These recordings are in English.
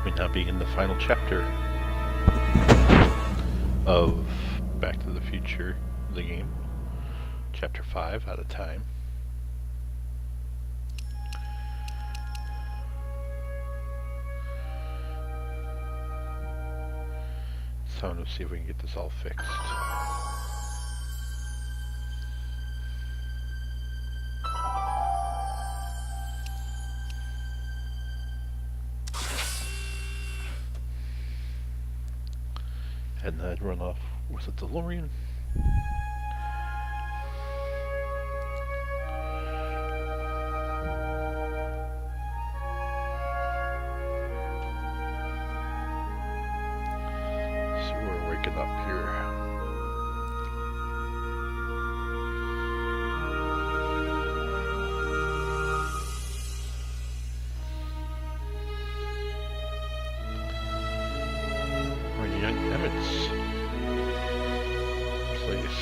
We now begin the final chapter of Back to the Future, the game. Chapter 5, Out of Time. So let's see if we can get this all fixed. And then I'd run off with a DeLorean. So we're waking up here. Young Emmett's place.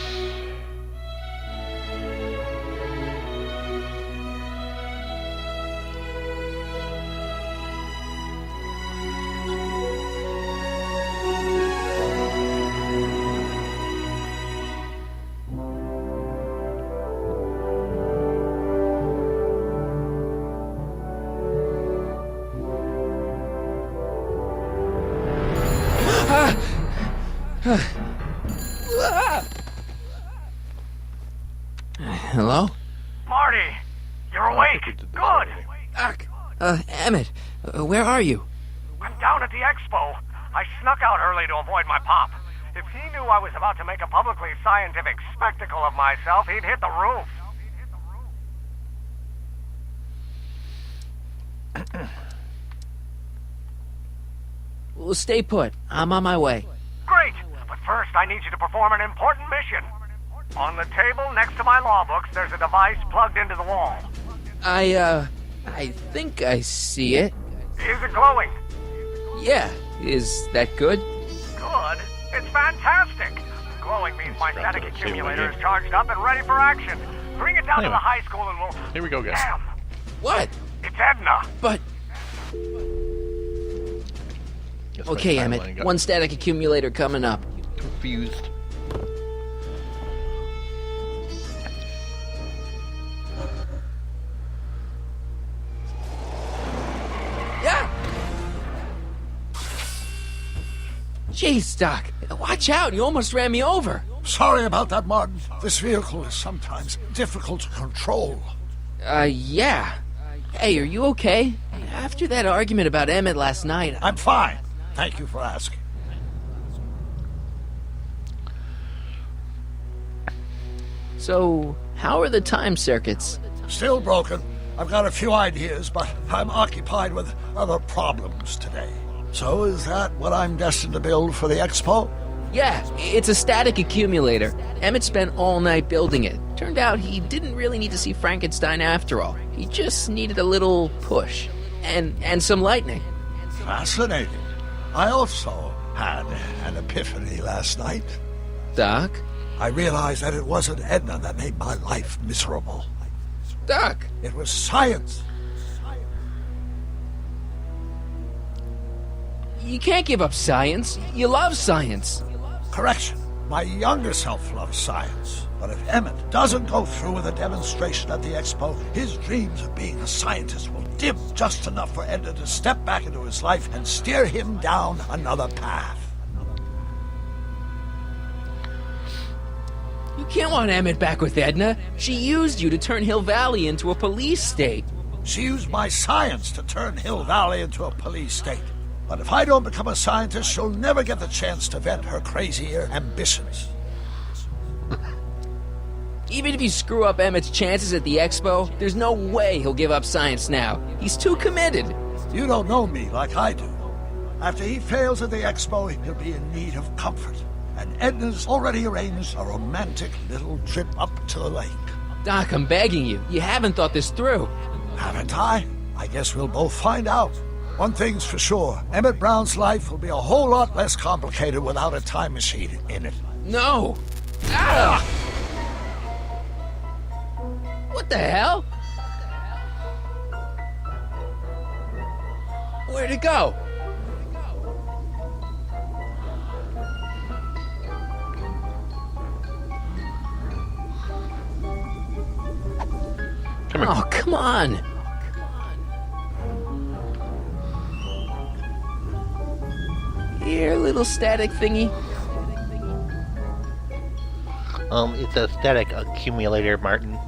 Hello? Marty! You're awake! Good! Doc! Emmett, where are you? I'm down at the expo. I snuck out early to avoid my pop. If he knew I was about to make a publicly scientific spectacle of myself, he'd hit the roof. Well, stay put. I'm on my way. Great! But first, I need you to perform an important mission. On the table next to my law books, there's a device plugged into the wall. I think I see it. Is it glowing? Yeah. Is that good? Good? It's fantastic! Glowing means my static accumulator is charged up and ready for action. Bring it down to the high school and we'll... Here we go, guys. Damn! What? It's Edna! But... Guess my Okay, timeline Emmett. got One static accumulator coming up. confused. Yeah! Jeez, Doc. Watch out. You almost ran me over. Sorry about that, Martin. This vehicle is sometimes difficult to control. Yeah. Hey, are you okay? After that argument about Emmett last night... I'm fine. Thank you for asking. So, how are the time circuits? Still broken. I've got a few ideas, but I'm occupied with other problems today. So is that what I'm destined to build for the expo? Yeah, it's a static accumulator. Emmett spent all night building it. Turned out he didn't really need to see Frankenstein after all. He just needed a little push. And some lightning. Fascinating. I also had an epiphany last night. Doc? I realized that it wasn't Edna that made my life miserable. Doc! It was science. You can't give up science. You love science. Correction. My younger self loves science. But if Emmett doesn't go through with a demonstration at the expo, his dreams of being a scientist will dim just enough for Edna to step back into his life and steer him down another path. You can't want Emmett back with Edna. She used you to turn Hill Valley into a police state. She used my science to turn Hill Valley into a police state. But if I don't become a scientist, she'll never get the chance to vent her crazier ambitions. Even if you screw up Emmett's chances at the expo, there's no way he'll give up science now. He's too committed. You don't know me like I do. After he fails at the expo, he'll be in need of comfort. And Edna's already arranged a romantic little trip up to the lake. Doc, I'm begging you. You haven't thought this through. Haven't I? I guess we'll both find out. One thing's for sure, Emmett Brown's life will be a whole lot less complicated without a time machine in it. No! Ah! What the hell? Where'd it go? Damn it. Oh, come on. Here, little static thingy. It's a static accumulator, Martin.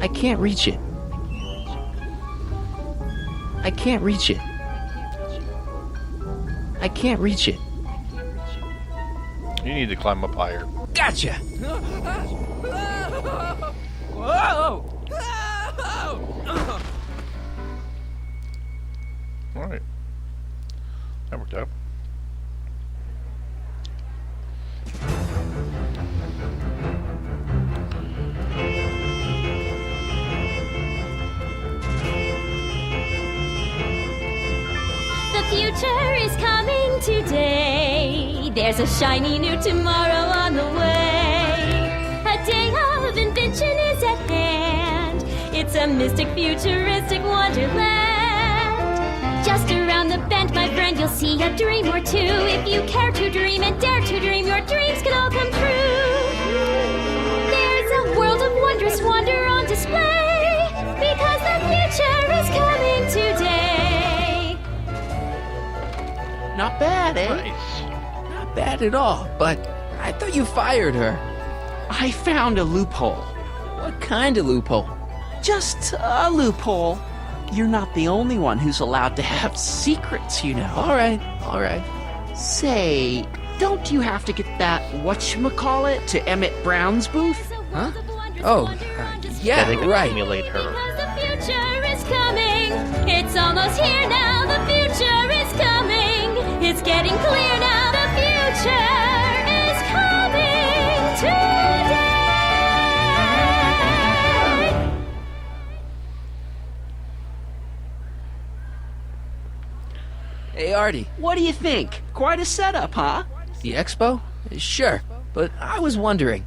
I can't reach it. I can't reach it. I can't reach it. You need to climb up higher. Gotcha! Whoa! Alright. That worked out. The future is coming today. There's a shiny new tomorrow on the way. A day of invention is at hand. It's a mystic, futuristic wonderland. Just around the bend, my friend, you'll see a dream or two. If you care to dream and dare to dream, your dreams can all come true. There's a world of wondrous wonder on display, because the future is coming today. Not bad, eh? Nice. Not bad at all, but I thought you fired her. I found a loophole. What kind of loophole? Just a loophole. You're not the only one who's allowed to have secrets, you know. Alright. Say, don't you have to get that whatchamacallit to Emmett Brown's booth? Huh? Oh, yeah, Static right. accumulate her. Because the future is coming. It's almost here now. The future is coming. It's getting clear now. The future is coming today. Hey, Artie, What do you think? Quite a setup, huh? the expo? Sure, but I was wondering.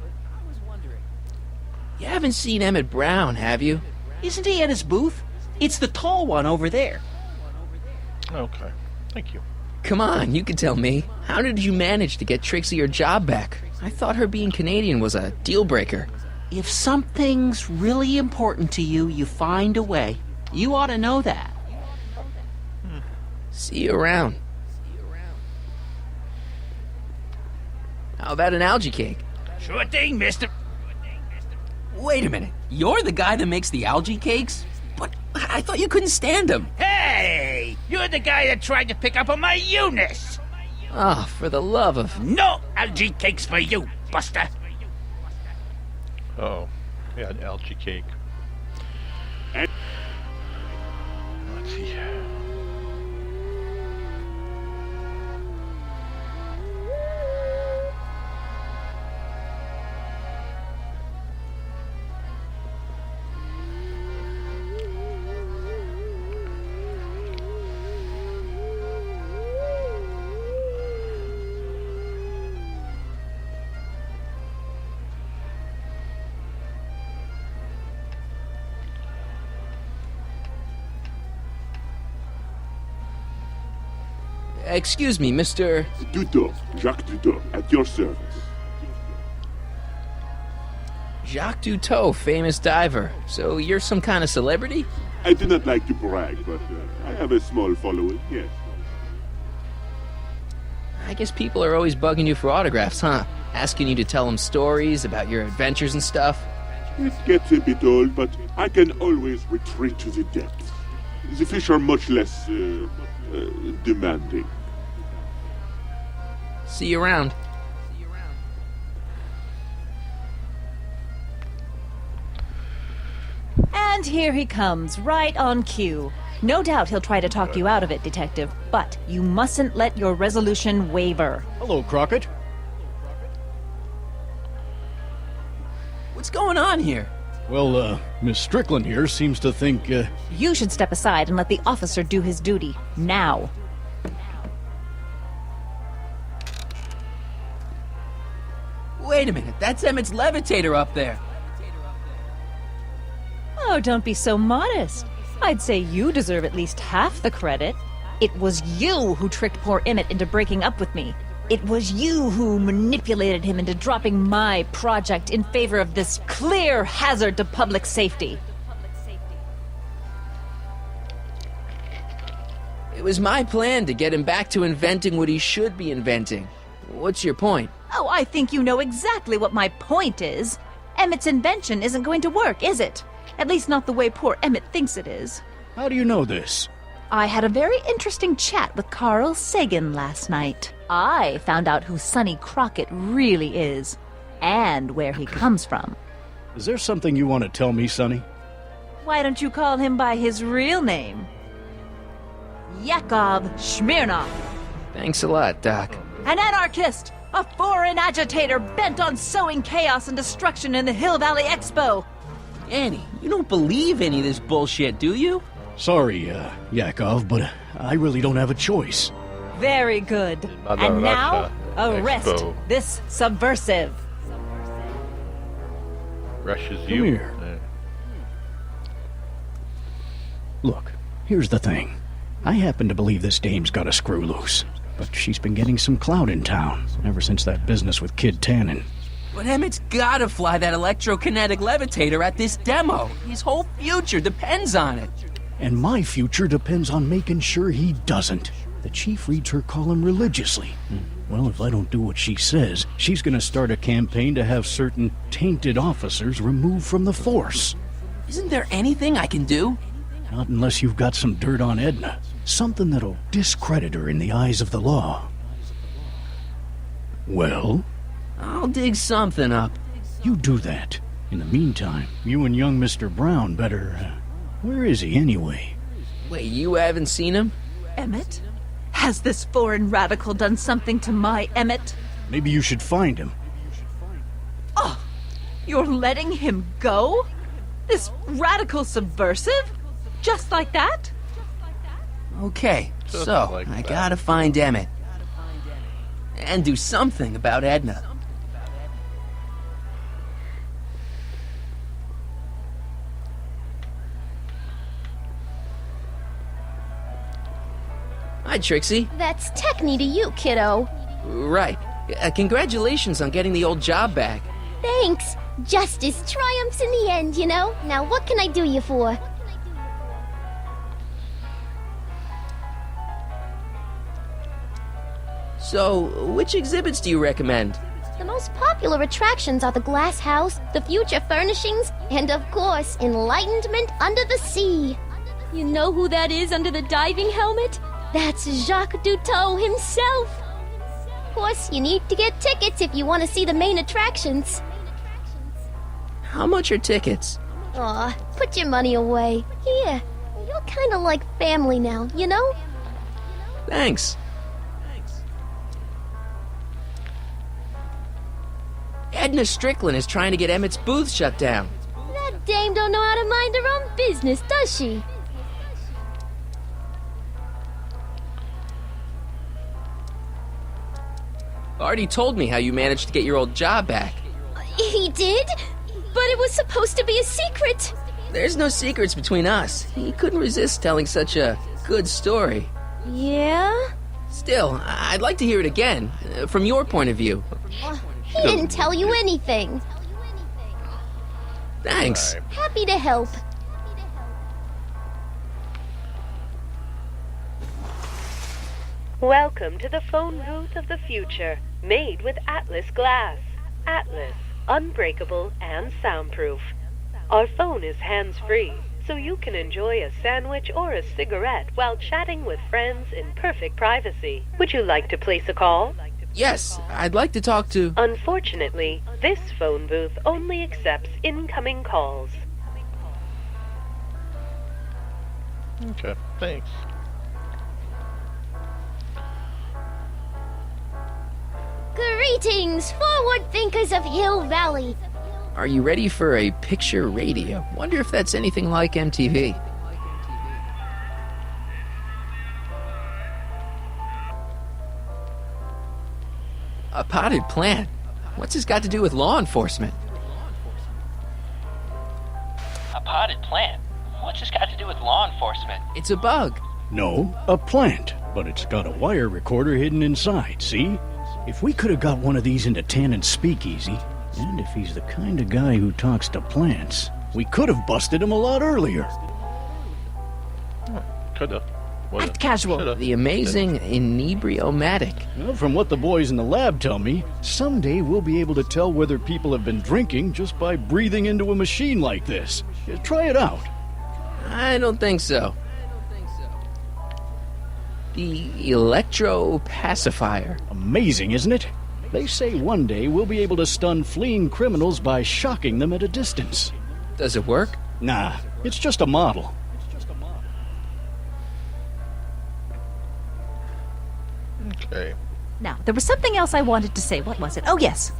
You haven't seen Emmett Brown, have you? Isn't he at his booth? It's the tall one over there. Okay. Thank you. Come on, you can tell me. How did you manage to get Trixie her job back? I thought her being Canadian was a deal breaker. If something's really important to you, you find a way. You ought to know that. See you around. How about an algae cake? Sure thing, mister. Wait a minute. You're the guy that makes the algae cakes? But I thought you couldn't stand them. Hey! You're the guy that tried to pick up on my Eunice! Oh, for the love of... No algae cakes for you, Buster! Uh-oh. Yeah, an algae cake. Let's see. Excuse me, Mr... Duto, Jacques Duto, at your service. Jacques Duteau, famous diver. So you're some kind of celebrity? I do not like to brag, but I have a small following, yes. I guess people are always bugging you for autographs, huh? Asking you to tell them stories about your adventures and stuff. It gets a bit old, but I can always retreat to the depths. The fish are much less demanding. See you around. And here he comes, right on cue. No doubt he'll try to talk you out of it, Detective, but you mustn't let your resolution waver. Hello, Crockett. What's going on here? Well, Miss Strickland here seems to think, You should step aside and let the officer do his duty. Now. Wait wait a minute. That's Emmett's levitator up there. Oh, don't be so modest. I'd say you deserve at least half the credit. It was you who tricked poor Emmett into breaking up with me. It was you who manipulated him into dropping my project in favor of this clear hazard to public safety. It was my plan to get him back to inventing what he should be inventing. What's your point? Oh, I think you know exactly what my point is. Emmett's invention isn't going to work, is it? At least not the way poor Emmett thinks it is. How do you know this? I had a very interesting chat with Carl Sagan last night. I found out who Sonny Crockett really is, and where he comes from. Is there something you want to tell me, Sonny? Why don't you call him by his real name? Yakov Smirnov. Thanks a lot, Doc. An anarchist! A foreign agitator bent on sowing chaos and destruction in the Hill Valley Expo! Annie, you don't believe any of this bullshit, do you? Sorry, Yakov, but I really don't have a choice. Very good. And now, arrest Expo. this subversive. Russia's Come you. here. Look, here's the thing. I happen to believe this dame's got a screw loose, but she's been getting some clout in town ever since that business with Kid Tannen. But Emmett's gotta fly that electrokinetic levitator at this demo. His whole future depends on it. And my future depends on making sure he doesn't. The chief reads her column religiously. Well, if I don't do what she says, she's gonna start a campaign to have certain tainted officers removed from the force. Isn't there anything I can do? Not unless you've got some dirt on Edna. Something that'll discredit her in the eyes of the law. Well? I'll dig something up. You do that. In the meantime, you and young Mr. Brown better... where is he, anyway? Wait, you haven't seen him? Emmett? Has this foreign radical done something to my Emmett? Maybe you should find him. Oh, you're letting him go? This radical subversive? Just like that? Okay, Just so like I that. gotta find Emmett. And do something about Edna. Hi, Trixie. That's techni to you, kiddo. Right. Congratulations on getting the old job back. Thanks. Justice triumphs in the end, you know? Now what can I do you for? So, which exhibits do you recommend? The most popular attractions are the Glass House, the Future Furnishings, and of course, Enlightenment Under the Sea. You know who that is under the diving helmet? That's Jacques Duteau himself. Of course, you need to get tickets if you want to see the main attractions. How much are tickets? Aw, put your money away. Here, you're kind of like family now, you know? Thanks. Edna Strickland is trying to get Emmett's booth shut down. That dame don't know how to mind her own business, does she? Artie told me how you managed to get your old job back. He did? But it was supposed to be a secret. There's no secrets between us. He couldn't resist telling such a good story. Yeah? Still, I'd like to hear it again, from your point of view. He didn't tell you anything. Thanks. Happy to help. Welcome to the phone booth of the future, made with Atlas glass. Atlas, unbreakable and soundproof. Our phone is hands-free, so you can enjoy a sandwich or a cigarette while chatting with friends in perfect privacy. Would you like to place a call? Yes, I'd like to talk to... Unfortunately, this phone booth only accepts incoming calls. Okay, thanks. Greetings, forward thinkers of Hill Valley. Are you ready for a picture radio? Wonder if that's anything like MTV. A potted plant? What's this got to do with law enforcement? A potted plant? What's this got to do with law enforcement? It's a bug. No, a plant, but it's got a wire recorder hidden inside, see? If we could have got one of these into Tannen's speakeasy, and if he's the kind of guy who talks to plants, we could have busted him a lot earlier. Coulda. Act casual. Shoulda. The amazing inebriomatic. Well, from what the boys in the lab tell me, someday we'll be able to tell whether people have been drinking just by breathing into a machine like this. Try it out. I don't think so. The electro-pacifier. Amazing, isn't it? They say one day we'll be able to stun fleeing criminals by shocking them at a distance. Does it work? Nah, it's just a model. Okay. Now, there was something else I wanted to say. What was it? Oh, yes.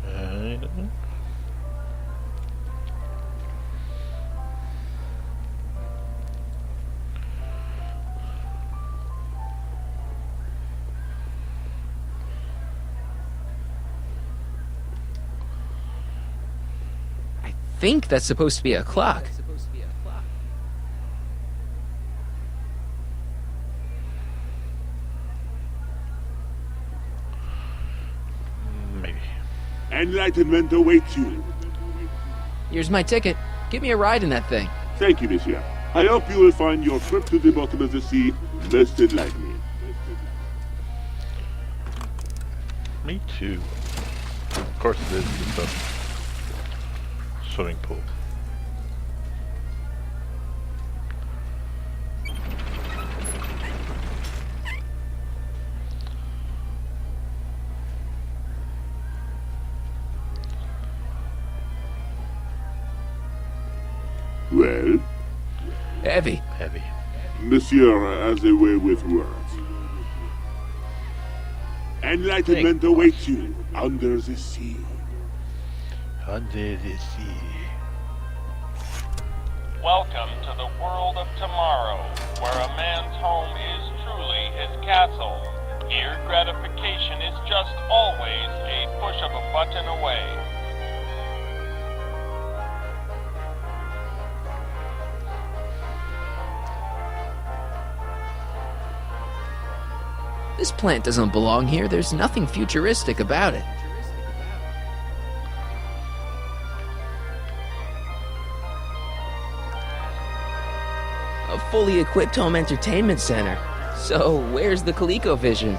I don't know. I think that's supposed to be a clock. Maybe. Enlightenment awaits you. Here's my ticket. Give me a ride in that thing. Thank you, monsieur. I hope you will find your trip to the bottom of the sea best enlightening. Me too. Of course it is. It's a swimming pool. Well, Heavy. Heavy. monsieur has a way with words. Enlightenment awaits you under the sea. Under the sea. Welcome to the world of tomorrow, where a man's home is truly his castle. Here, gratification is just always a push of a button away. This plant doesn't belong here. There's nothing futuristic about it. A fully equipped home entertainment center. So, where's the ColecoVision?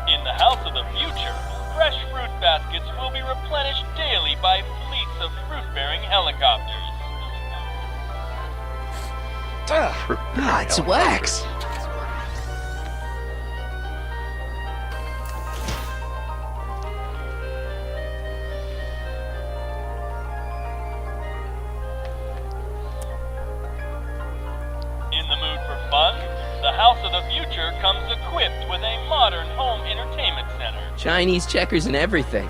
In the house of the future, fresh fruit baskets will be replenished daily by fleets of fruit-bearing helicopters. It's wax. In the mood for fun, the house of the future comes equipped with a modern home entertainment center. Chinese checkers and everything.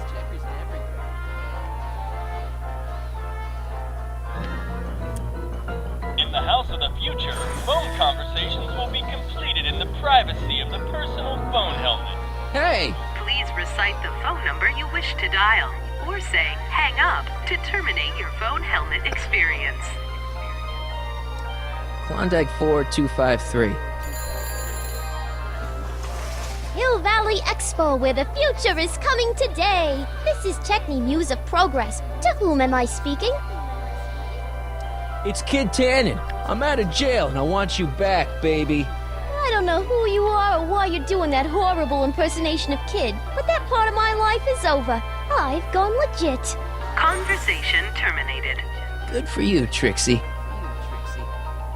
In the house of the future, phone conversations will be completed in the privacy of the personal phone helmet. Hey! Please recite the phone number you wish to dial, or say hang up to terminate your phone helmet experience. Klondike 4253. Hill Valley Expo, where the future is coming today. This is Techni Muse of Progress. To whom am I speaking? It's Kid Tannen. I'm out of jail and I want you back, baby. I don't know who you are or why you're doing that horrible impersonation of Kid, but that part of my life is over. I've gone legit. Conversation terminated. Good for you, Trixie.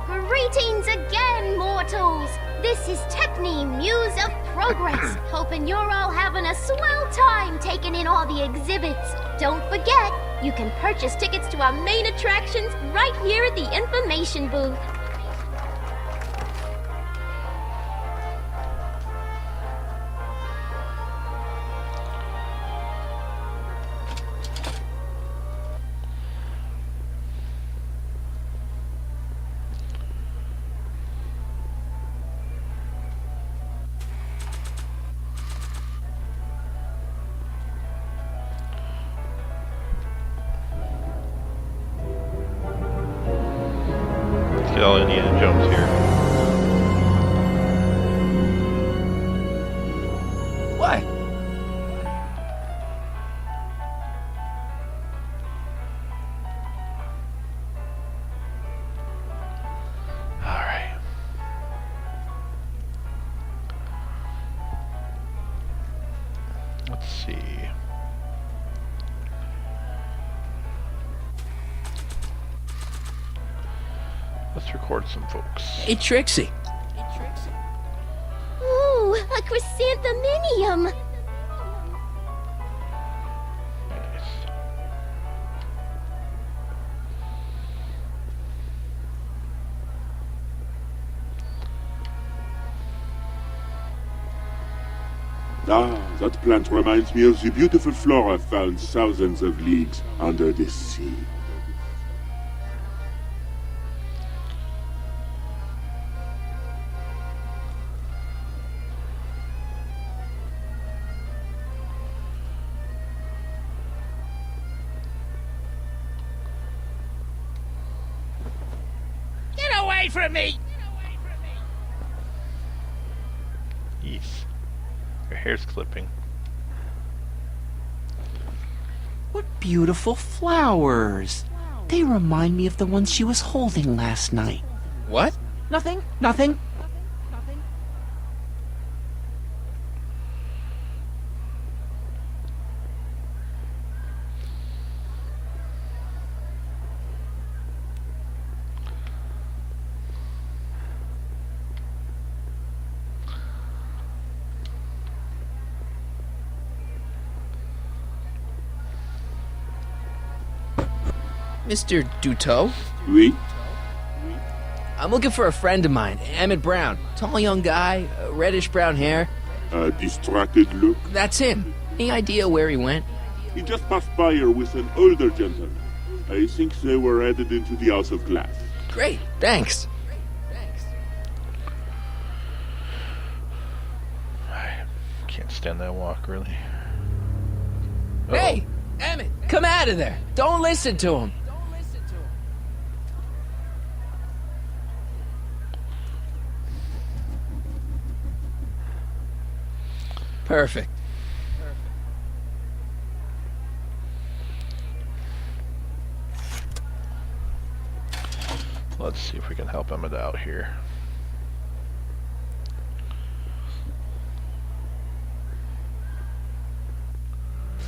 Greetings again, mortals! This is Techni Muse of Progress. Hoping you're all having a swell time taking in all the exhibits. Don't forget, you can purchase tickets to our main attractions right here at the information booth. Jones here. What? Alright. Let's see. Let's record some folks. Hey, Trixie. Ooh, a chrysantheminium. Nice. Ah, that plant reminds me of the beautiful flora found thousands of leagues under the sea. Get away from me! Yes. Your hair's clipping. What beautiful flowers. They remind me of the ones she was holding last night. What? Nothing. Nothing. Mr. Duteau? Oui? I'm looking for a friend of mine, Emmett Brown. Tall young guy, reddish brown hair. A distracted look? That's him. Any idea where he went? He just passed by here with an older gentleman. I think they were headed into the House of Glass. Great, thanks. I can't stand that walk, really. Hey, Emmett, come out of there. Don't listen to him. Perfect. Let's see if we can help Emmett out here.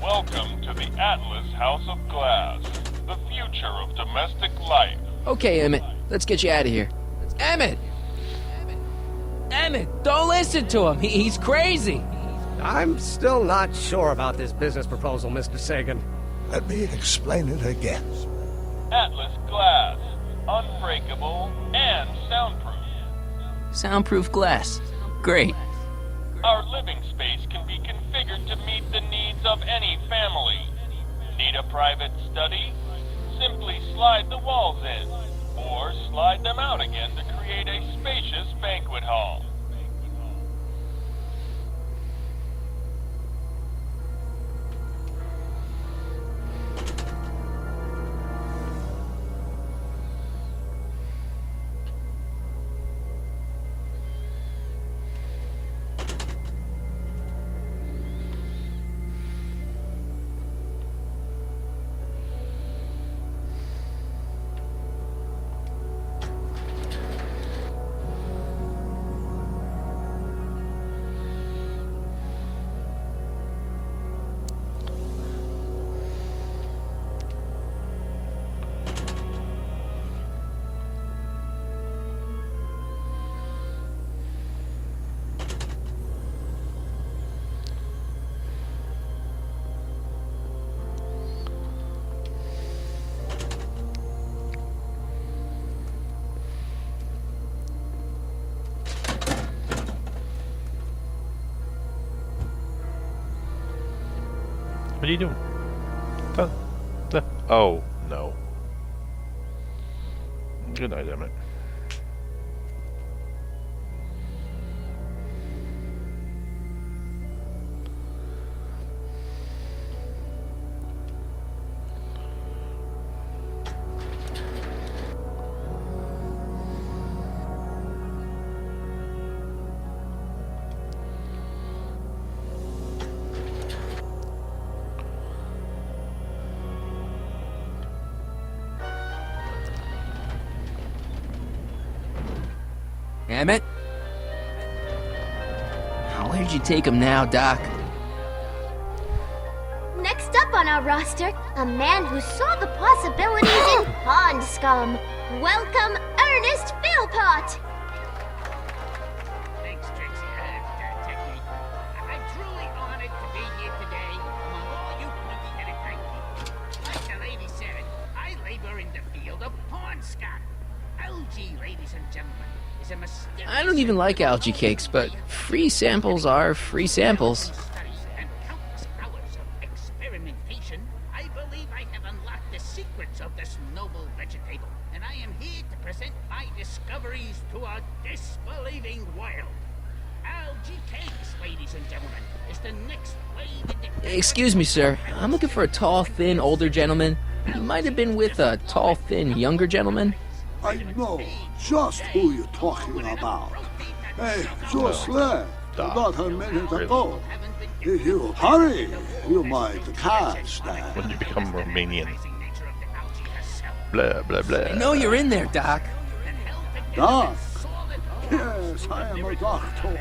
Welcome to the Atlas House of Glass, the future of domestic life. Okay, Emmett, let's get you out of here. Emmett! Emmett, don't listen to him. He's crazy. I'm still not sure about this business proposal, Mr. Sagan. Let me explain it again. Atlas Glass, unbreakable and soundproof. Soundproof glass. Great. Our living space can be configured to meet the needs of any family. Need a private study? Simply slide the walls in, or slide them out again to create a spacious banquet hall. What are you doing? Oh, no. Good night, Emmett. Emmett? Where'd you take him now, Doc? Next up on our roster, a man who saw the possibilities in pond scum. Welcome, Ernest Philpott! Thanks, Trixie. Technique. I'm truly honored to be here today among all you pointy-headed people. Like the lady said, I labor in the field of pond scum. Algae, ladies and gentlemen, is a mysterious... I don't even like algae cakes, but free samples are free samples. And countless hours of experimentation, I believe I have unlocked the secrets of this noble vegetable, and I am here to present my discoveries to a disbelieving world. Algae cakes, ladies and gentlemen, is the next wave in the... Excuse me, sir. I'm looking for a tall, thin, older gentleman. He might have been with a tall, thin, younger gentleman. I know just who you're talking about. Hey, just left about a minute ago. If you hurry, you might catch that. When you become Romanian. Blah, blah, blah. I know you're in there, Doc. Doc? Yes, I am a doctor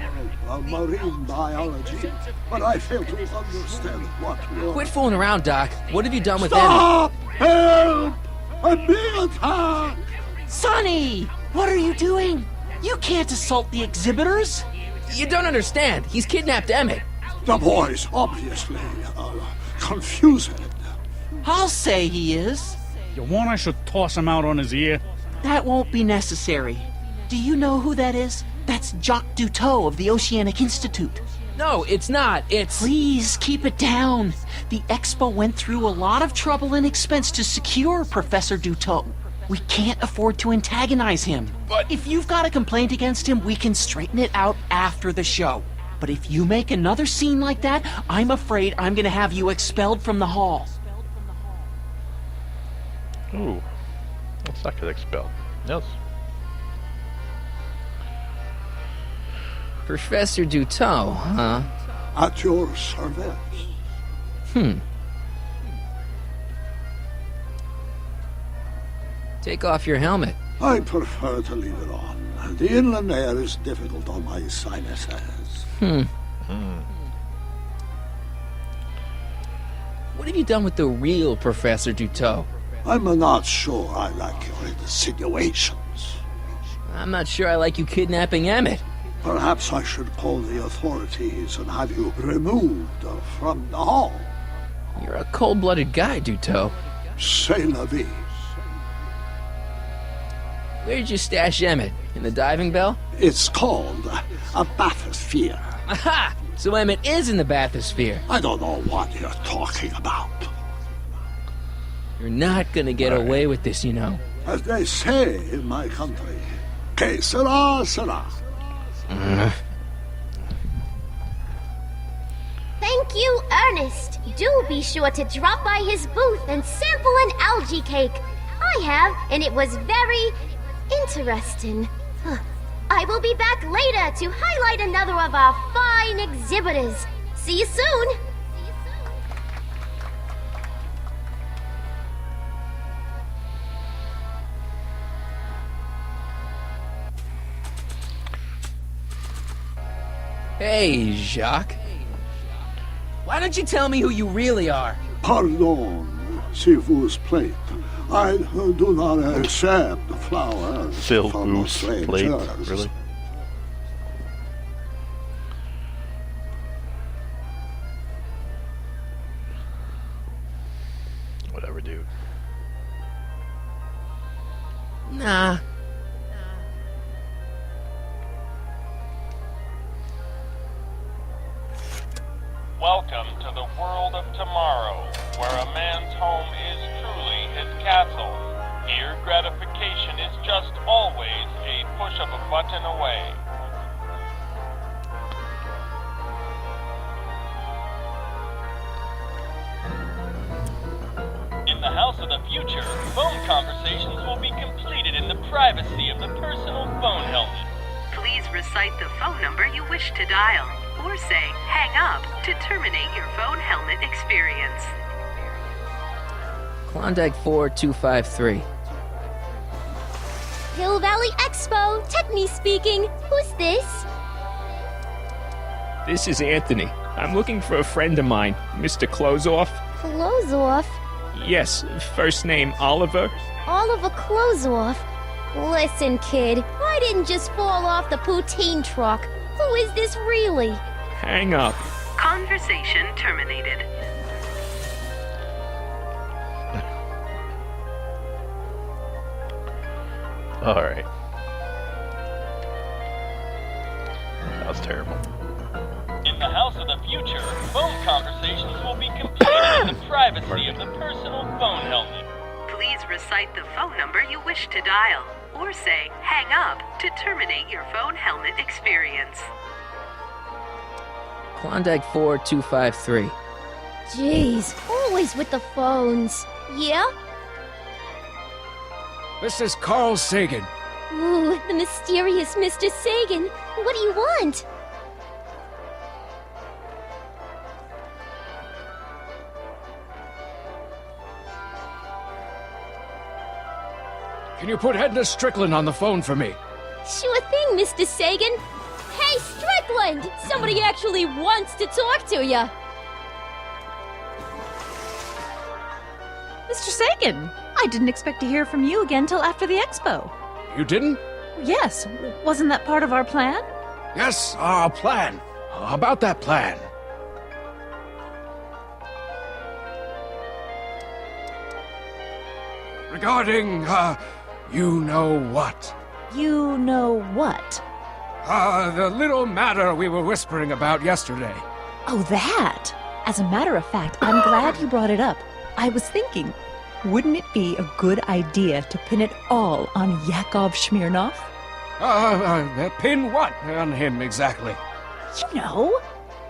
of marine biology, but I fail to understand what you're... Quit fooling around, Doc. What have you done with Stop! Help! I'm being attacked! Sonny! What are you doing? You can't assault the exhibitors! You don't understand. He's kidnapped Emmett. The boy's obviously confused. I'll say he is. You want I should toss him out on his ear? That won't be necessary. Do you know who that is? That's Jacques Duteau of the Oceanic Institute. No, it's not. It's... Please, keep it down. The Expo went through a lot of trouble and expense to secure Professor Duteau. We can't afford to antagonize him. But if you've got a complaint against him, we can straighten it out after the show. But if you make another scene like that, I'm afraid I'm gonna have you expelled from the hall. Ooh. Let's not get expelled. Yes. Professor Duteau, huh? At your service. Take off your helmet. I prefer to leave it on. The inland air is difficult on my sinuses. What have you done with the real Professor Duteau? I'm not sure I like your insinuations. I'm not sure I like you kidnapping Emmett. Perhaps I should call the authorities and have you removed from the hall. You're a cold-blooded guy, Duteau. C'est la vie. Where did you stash Emmett? In the diving bell? It's called a bathysphere. Aha! So Emmett is in the bathysphere. I don't know what you're talking about. You're not gonna get away with this, you know. As they say in my country, que sera, sera. Thank you, Ernest. Do be sure to drop by his booth and sample an algae cake. I have, and it was very interesting. I will be back later to highlight another of our fine exhibitors. See you soon. Hey, Jacques. Why don't you tell me who you really are? Pardon, s'il vous plaît. I do not accept flowers S'il from vous strangers. plaît, really? Whatever, dude. Nah. Welcome to the world of tomorrow, where a man's home is truly his castle. Here, gratification is just always a push of a button away. In the house of the future, phone conversations will be completed in the privacy of the personal phone helmet. Please recite the phone number you wish to dial, or say hang up to terminate your phone helmet experience. Klondike 4253. Hill Valley Expo, Techni speaking. Who's this? This is Anthony. I'm looking for a friend of mine, Mr. Closeoff. Close off? Yes, first name Oliver. Oliver Closeoff? Listen, kid, I didn't just fall off the poutine truck. Who is this really? Hang up. Conversation terminated. Alright. That was terrible. In the house of the future, phone conversations will be completed in the privacy of the personal phone helmet. Please recite the phone number you wish to dial, or say hang up to terminate your phone helmet experience. Klondike 4253. Jeez, always with the phones. Yeah? This is Carl Sagan. Ooh, the mysterious Mr. Sagan. What do you want? Can you put Edna Strickland on the phone for me? Sure thing, Mr. Sagan. Hey, Strickland! Somebody actually wants to talk to ya. Mr. Sagan, I didn't expect to hear from you again till after the expo. You didn't? Yes, wasn't that part of our plan? Yes, our plan. About that plan. Regarding, you know what? You know what? The little matter we were whispering about yesterday. Oh, that! As a matter of fact, I'm glad you brought it up. I was thinking, wouldn't it be a good idea to pin it all on Yakov Smirnov? Pin what on him exactly? You know,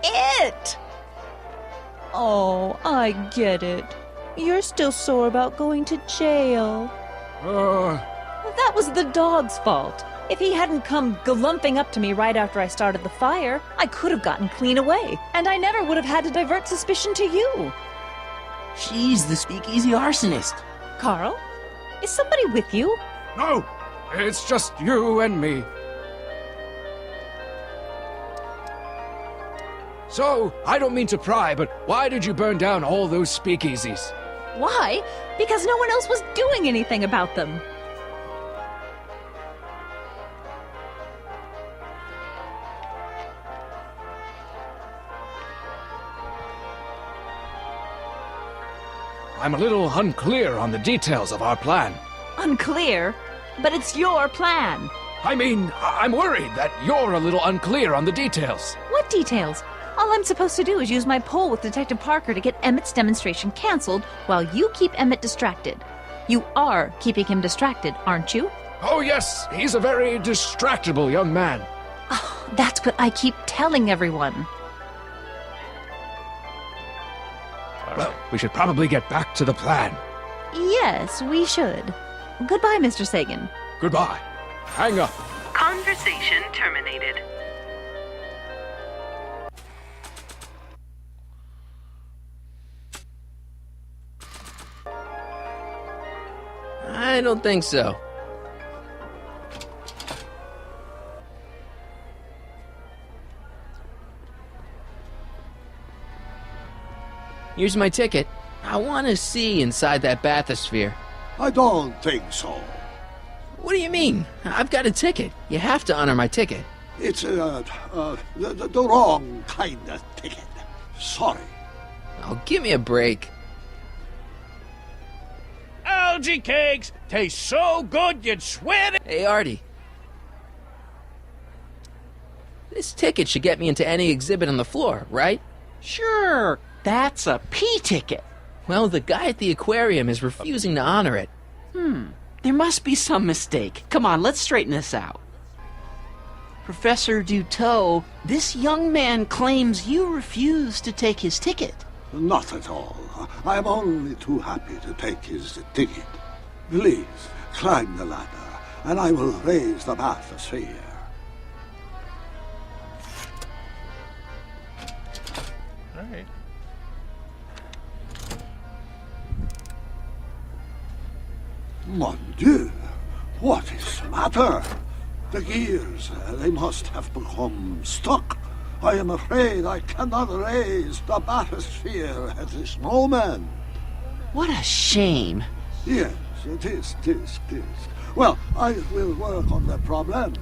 it! Oh, I get it. You're still sore about going to jail. That was the dog's fault. If he hadn't come galumping up to me right after I started the fire, I could have gotten clean away, and I never would have had to divert suspicion to you. She's the speakeasy arsonist. Carl, is somebody with you? No, it's just you and me. So, I don't mean to pry, but why did you burn down all those speakeasies? Why? Because no one else was doing anything about them. I'm a little unclear on the details of our plan. Unclear? But it's your plan. I mean, I'm worried that you're a little unclear on the details. What details? All I'm supposed to do is use my poll with Detective Parker to get Emmett's demonstration canceled while you keep Emmett distracted. You are keeping him distracted, aren't you? Oh, yes, he's a very distractible young man. Oh, that's what I keep telling everyone. Well, we should probably get back to the plan. Yes, we should. Goodbye, Mr. Sagan. Goodbye. Hang up. Conversation terminated. I don't think so. Here's my ticket. I want to see inside that bathysphere. I don't think so. What do you mean? I've got a ticket. You have to honor my ticket. It's the wrong kind of ticket. Sorry. Oh, give me a break. Algae cakes taste so good you'd swear to... Hey, Artie. This ticket should get me into any exhibit on the floor, right? Sure, that's a P ticket. Well, the guy at the aquarium is refusing to honor it. There must be some mistake. Come on, let's straighten this out. Professor Duteau, this young man claims you refused to take his ticket. Not at all. I am only too happy to take his ticket. Please, climb the ladder, and I will raise the bathysphere. Alright. Mon Dieu! What is the matter? The gears, they must have become stuck. I am afraid I cannot raise the bathysphere at this moment. What a shame. Yes, it is. Well, I will work on the problem.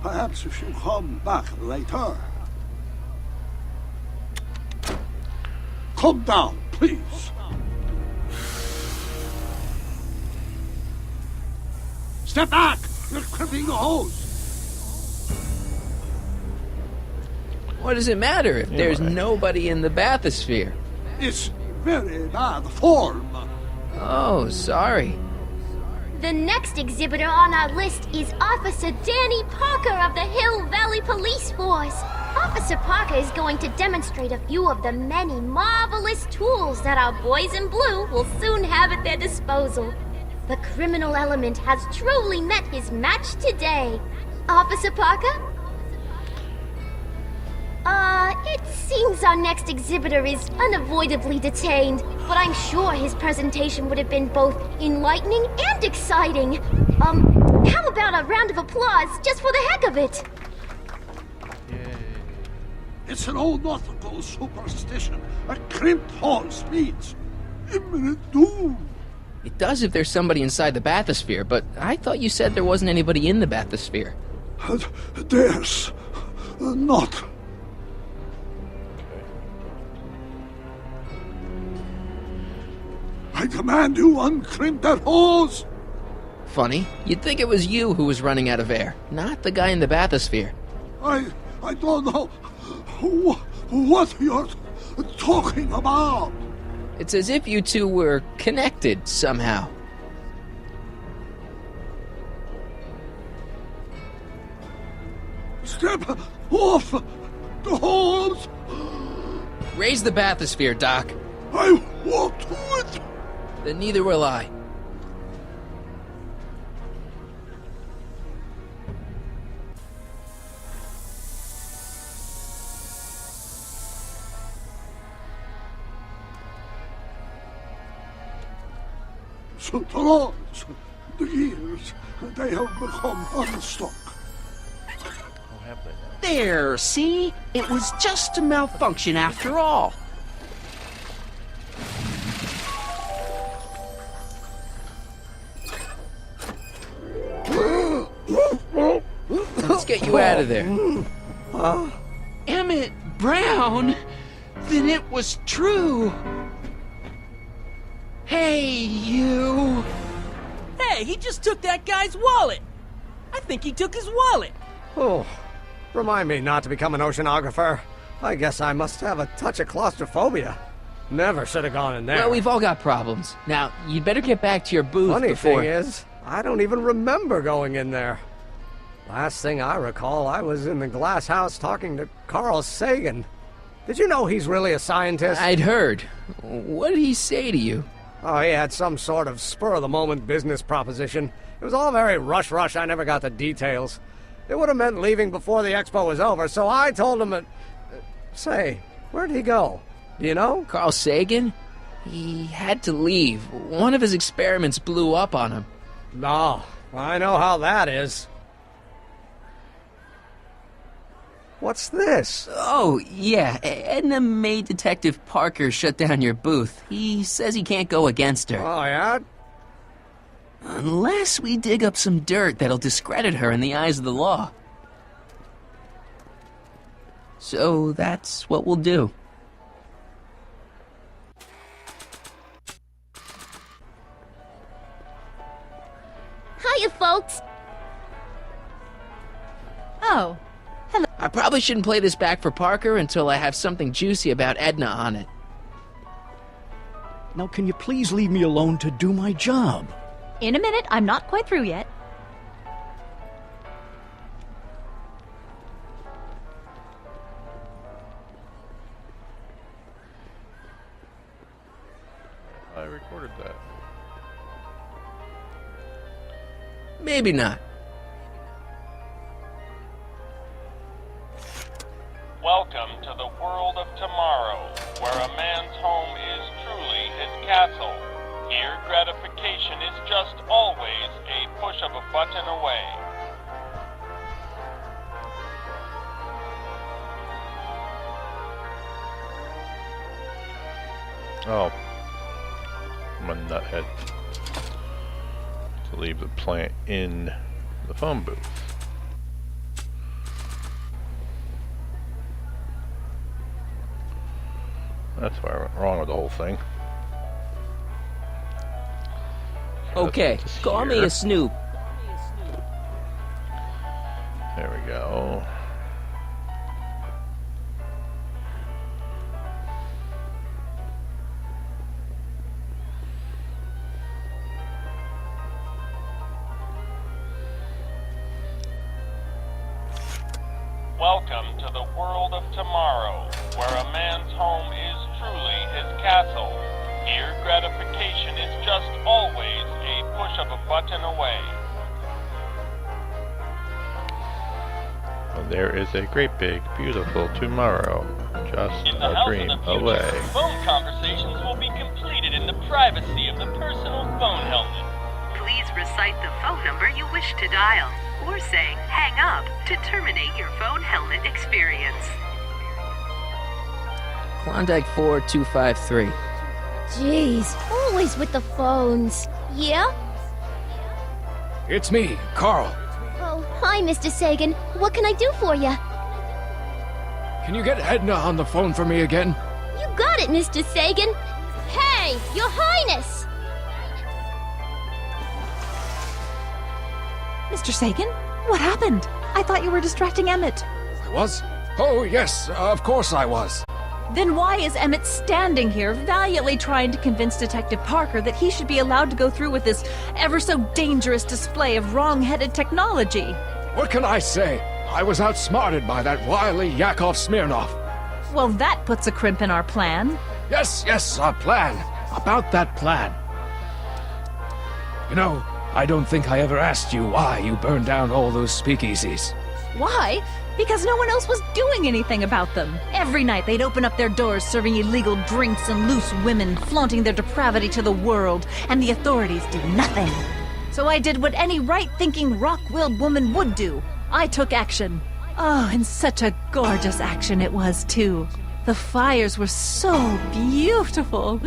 Perhaps if you come back later. Come down, please. Step back! You're crimping the hose. What does it matter if there's nobody in the bathysphere? It's very bad form. Oh, sorry. The next exhibitor on our list is Officer Danny Parker of the Hill Valley Police Force. Officer Parker is going to demonstrate a few of the many marvelous tools that our boys in blue will soon have at their disposal. The criminal element has truly met his match today. Officer Parker? It seems our next exhibitor is unavoidably detained, but I'm sure his presentation would have been both enlightening and exciting. How about a round of applause just for the heck of it? It's an old nautical superstition. A crimped hose means imminent doom. It does if there's somebody inside the bathysphere, but I thought you said there wasn't anybody in the bathysphere. There's not. I demand you uncrimp that hose! Funny, you'd think it was you who was running out of air, not the guy in the bathysphere. I don't know what you're talking about. It's as if you two were connected somehow. Step off the hose! Raise the bathysphere, Doc. I won't do it! Then neither will I. So the rods, the gears, they have become unstuck. There, see? It was just a malfunction after all. Let's get you out of there. Emmett Brown? Then it was true. Hey, you. Hey, he just took that guy's wallet. I think he took his wallet. Oh, remind me not to become an oceanographer. I guess I must have a touch of claustrophobia. Never should have gone in there. Well, we've all got problems. Now, you'd better get back to your booth Funny before... thing is, I don't even remember going in there. Last thing I recall, I was in the glass house talking to Carl Sagan. Did you know he's really a scientist? I'd heard. What did he say to you? Oh, he had some sort of spur-of-the-moment business proposition. It was all very rush. I never got the details. It would have meant leaving before the expo was over, so I told him that... Say, where'd he go? Do you know? Carl Sagan? He had to leave. One of his experiments blew up on him. Oh, I know how that is. What's this? Oh, yeah. Edna made Detective Parker shut down your booth. He says he can't go against her. Oh, yeah? Unless we dig up some dirt that'll discredit her in the eyes of the law. So that's what we'll do. Hiya, folks. Oh, hello. I probably shouldn't play this back for Parker until I have something juicy about Edna on it. Now, can you please leave me alone to do my job? In a minute, I'm not quite through yet. I recorded that. Maybe not. Welcome to the world of tomorrow, where a man's home is truly his castle. Here, gratification is just always a push of a button Oh. I'm a nuthead. To leave the plant in the phone booth. That's why I went wrong with the whole thing. Okay, call me a snoop. There we go. Welcome to the world of tomorrow, where a man's home is truly his castle. Here, gratification is just always a push of a button away. Well, there is a great big, beautiful tomorrow, just In the a house dream of the future, away. phone conversations will be completed in the privacy of the personal phone helmet. Please recite the phone number you wish to dial, or say hang up to terminate your phone helmet experience. Klondike 4253. Jeez, always with the phones. Yeah? It's me, Carl. Oh, hi, Mr. Sagan. What can I do for you? Can you get Edna on the phone for me again? You got it, Mr. Sagan. Hey, Your Highness! Mr. Sagan? What happened? I thought you were distracting Emmett. I was? Oh, yes, of course I was. Then why is Emmett standing here, valiantly trying to convince Detective Parker that he should be allowed to go through with this ever so dangerous display of wrong-headed technology? What can I say? I was outsmarted by that wily Yakov Smirnov. Well, that puts a crimp in our plan. Yes, our plan. About that plan. You know, I don't think I ever asked you why you burned down all those speakeasies. Why? Because no one else was doing anything about them. Every night they'd open up their doors serving illegal drinks and loose women, flaunting their depravity to the world, and the authorities did nothing. So I did what any right-thinking, rock-willed woman would do. I took action. Oh, and such a gorgeous action it was, too. The fires were so beautiful.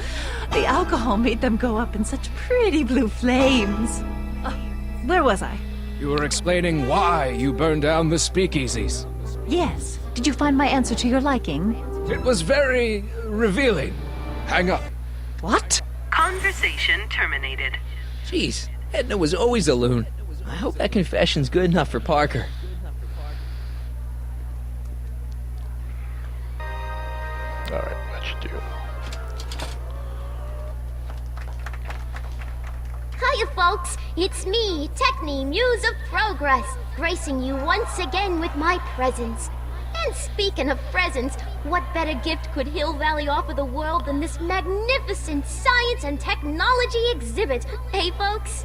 The alcohol made them go up in such pretty blue flames. Where was I? You were explaining why you burned down the speakeasies. Yes. Did you find my answer to your liking? It was very revealing. Hang up. What? Conversation terminated. Jeez, Edna was always a loon. I hope that confession's good enough for Parker. Alright, that should do. Hiya, folks. It's me, Techne, Muse of Progress, gracing you once again with my presence. And speaking of presents, what better gift could Hill Valley offer the world than this magnificent science and technology exhibit, hey, folks?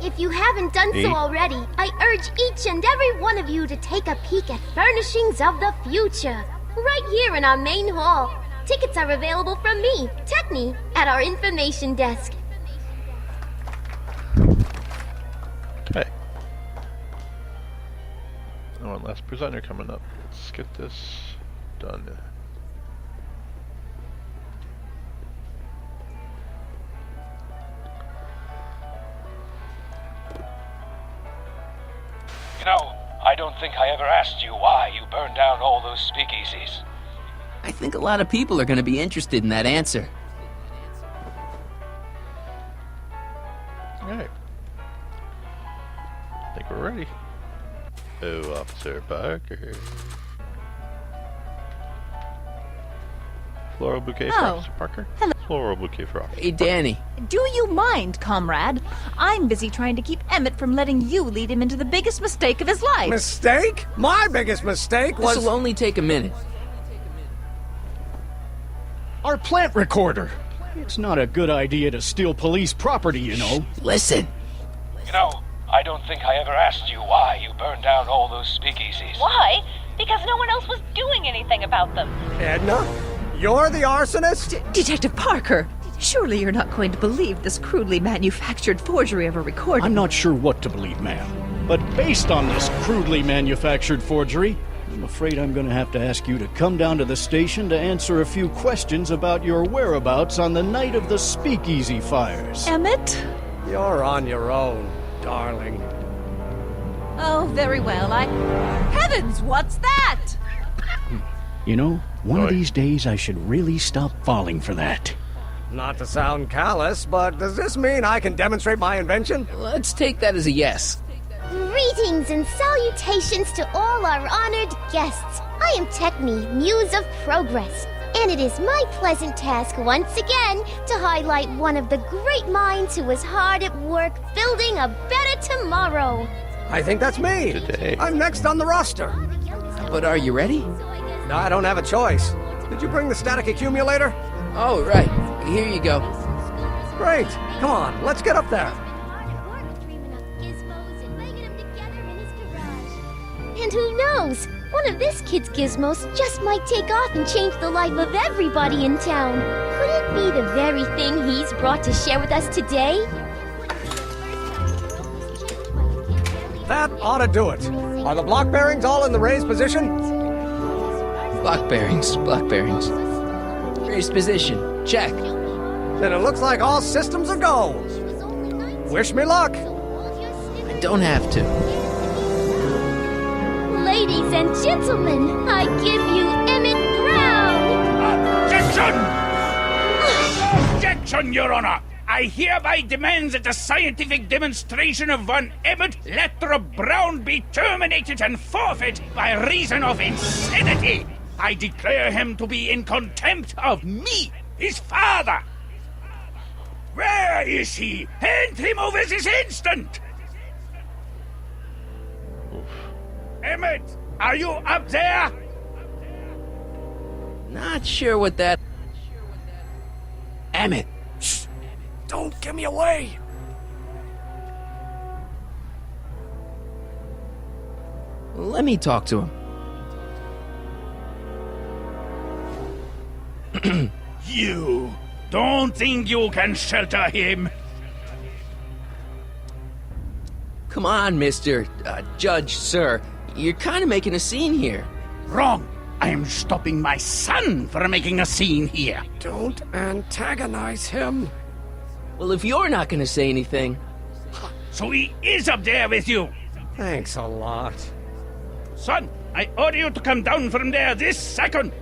If you haven't done so already, I urge each and every one of you to take a peek at Furnishings of the Future, right here in our main hall. Tickets are available from me, Techne, at our information desk. Okay. Oh, one last presenter coming up. Let's get this done. You know, I don't think I ever asked you why you burned down all those speakeasies. I think a lot of people are going to be interested in that answer. Alright. I think we're ready. Oh, Officer Parker. Floral bouquet for Oh. Officer Parker? Hello. Floral bouquet for Officer. Hey, Danny. Do you mind, comrade? I'm busy trying to keep Emmett from letting you lead him into the biggest mistake of his life. Mistake? My biggest mistake was... This'll only take a minute. Our plant recorder. It's not a good idea to steal police property, you know. Listen. You know, I don't think I ever asked you why you burned down all those speakeasies. Why? Because no one else was doing anything about them. Edna? You're the arsonist? Detective Parker, surely you're not going to believe this crudely manufactured forgery of a recording. I'm not sure what to believe, ma'am. But based on this crudely manufactured forgery, I'm afraid I'm going to have to ask you to come down to the station to answer a few questions about your whereabouts on the night of the Speakeasy fires. Emmett? You're on your own, darling. Oh, very well. Heavens, what's that? You know, one of these days I should really stop falling for that. Not to sound callous, but does this mean I can demonstrate my invention? Let's take that as a yes. Greetings and salutations to all our honored guests. I am Techne, Muse of Progress, and it is my pleasant task once again to highlight one of the great minds who was hard at work building a better tomorrow. I think that's me. Today. I'm next on the roster. But are you ready? No, I don't have a choice. Did you bring the static accumulator? Oh, right. Here you go. Great. Come on, let's get up there. And who knows? One of this kid's gizmos just might take off and change the life of everybody in town. Could it be the very thing he's brought to share with us today? That ought to do it. Are the block bearings all in the raised position? Block bearings, block bearings. Raised position, check. Then it looks like all systems are go. Wish me luck. I don't have to. Ladies and gentlemen, I give you Emmett Brown! Objection! Objection, Your Honor! I hereby demand that the scientific demonstration of one Emmett Lathrop Brown be terminated and forfeit by reason of insanity! I declare him to be in contempt of me, his father! Where is he? Hand him over this instant! Emmett, are you up there? Not sure what that... Emmett! Shh! Don't give me away! Let me talk to him. You don't think you can shelter him? Come on, Mr. Judge, sir. You're kind of making a scene here. Wrong. I am stopping my son from making a scene here. Don't antagonize him. Well, if you're not going to say anything... So he is up there with you. Thanks a lot. Son, I order you to come down from there this second.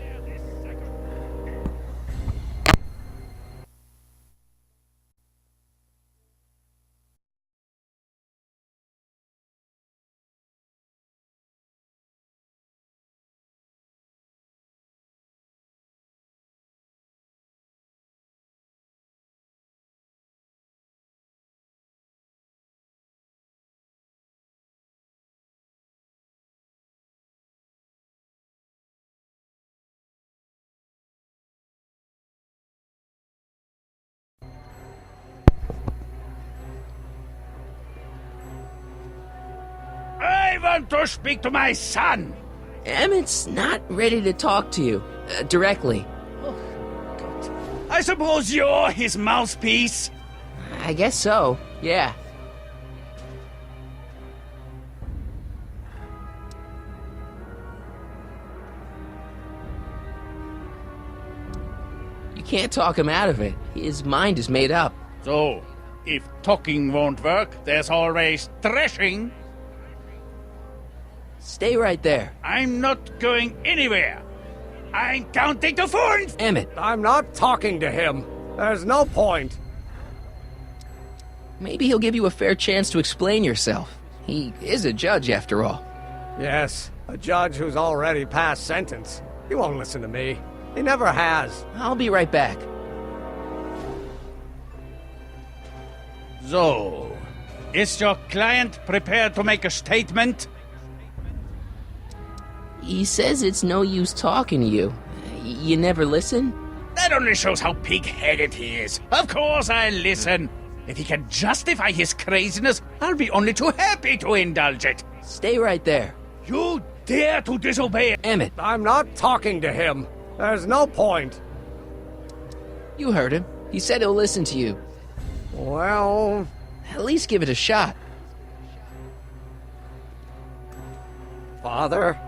I want to speak to my son. Emmett's not ready to talk to you, directly. I suppose you're his mouthpiece? I guess so, yeah. You can't talk him out of it. His mind is made up. So, if talking won't work, there's always thrashing. Stay right there. I'm not going anywhere. I'm counting to 4. Emmett. I'm not talking to him. There's no point. Maybe he'll give you a fair chance to explain yourself. He is a judge, after all. Yes, a judge who's already passed sentence. He won't listen to me. He never has. I'll be right back. So, is your client prepared to make a statement? He says it's no use talking to you. You never listen? That only shows how pig-headed he is. Of course I'll listen. If he can justify his craziness, I'll be only too happy to indulge it. Stay right there. You dare to disobey Emmett. I'm not talking to him. There's no point. You heard him. He said he'll listen to you. Well... At least give it a shot. Father?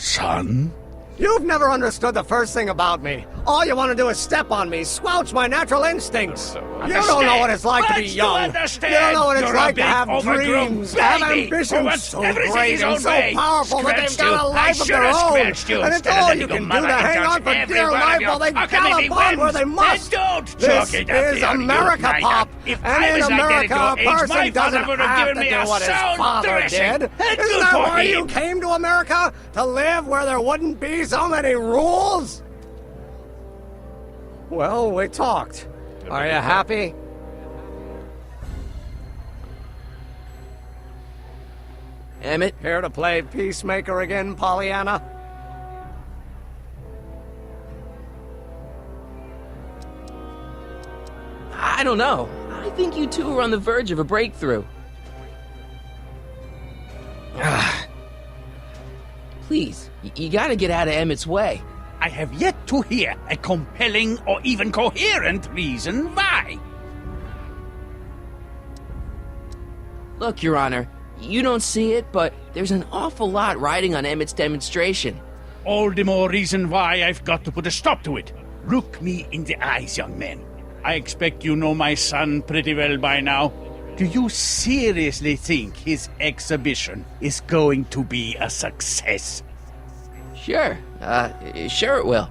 Son? You've never understood the first thing about me. All you want to do is step on me, squelch my natural instincts. You don't know what it's like to be young. You don't know what it's like to have dreams, have ambitions so great and so powerful that they've got a life of their own. And it's all you can do to hang on for dear life while they gallop on where they must. This is America, Pop. And in America, a person doesn't have to do what his father did. Isn't that why you came to America? To live where there wouldn't be so many rules? Well, we talked. Are you happy? Emmett? Here to play peacemaker again, Pollyanna? I don't know. I think you two are on the verge of a breakthrough. Please, you gotta get out of Emmett's way. I have yet to hear a compelling or even coherent reason why. Look, Your Honor, you don't see it, but there's an awful lot riding on Emmett's demonstration. All the more reason why I've got to put a stop to it. Look me in the eyes, young man. I expect you know my son pretty well by now. Do you seriously think his exhibition is going to be a success? Sure. Sure it will.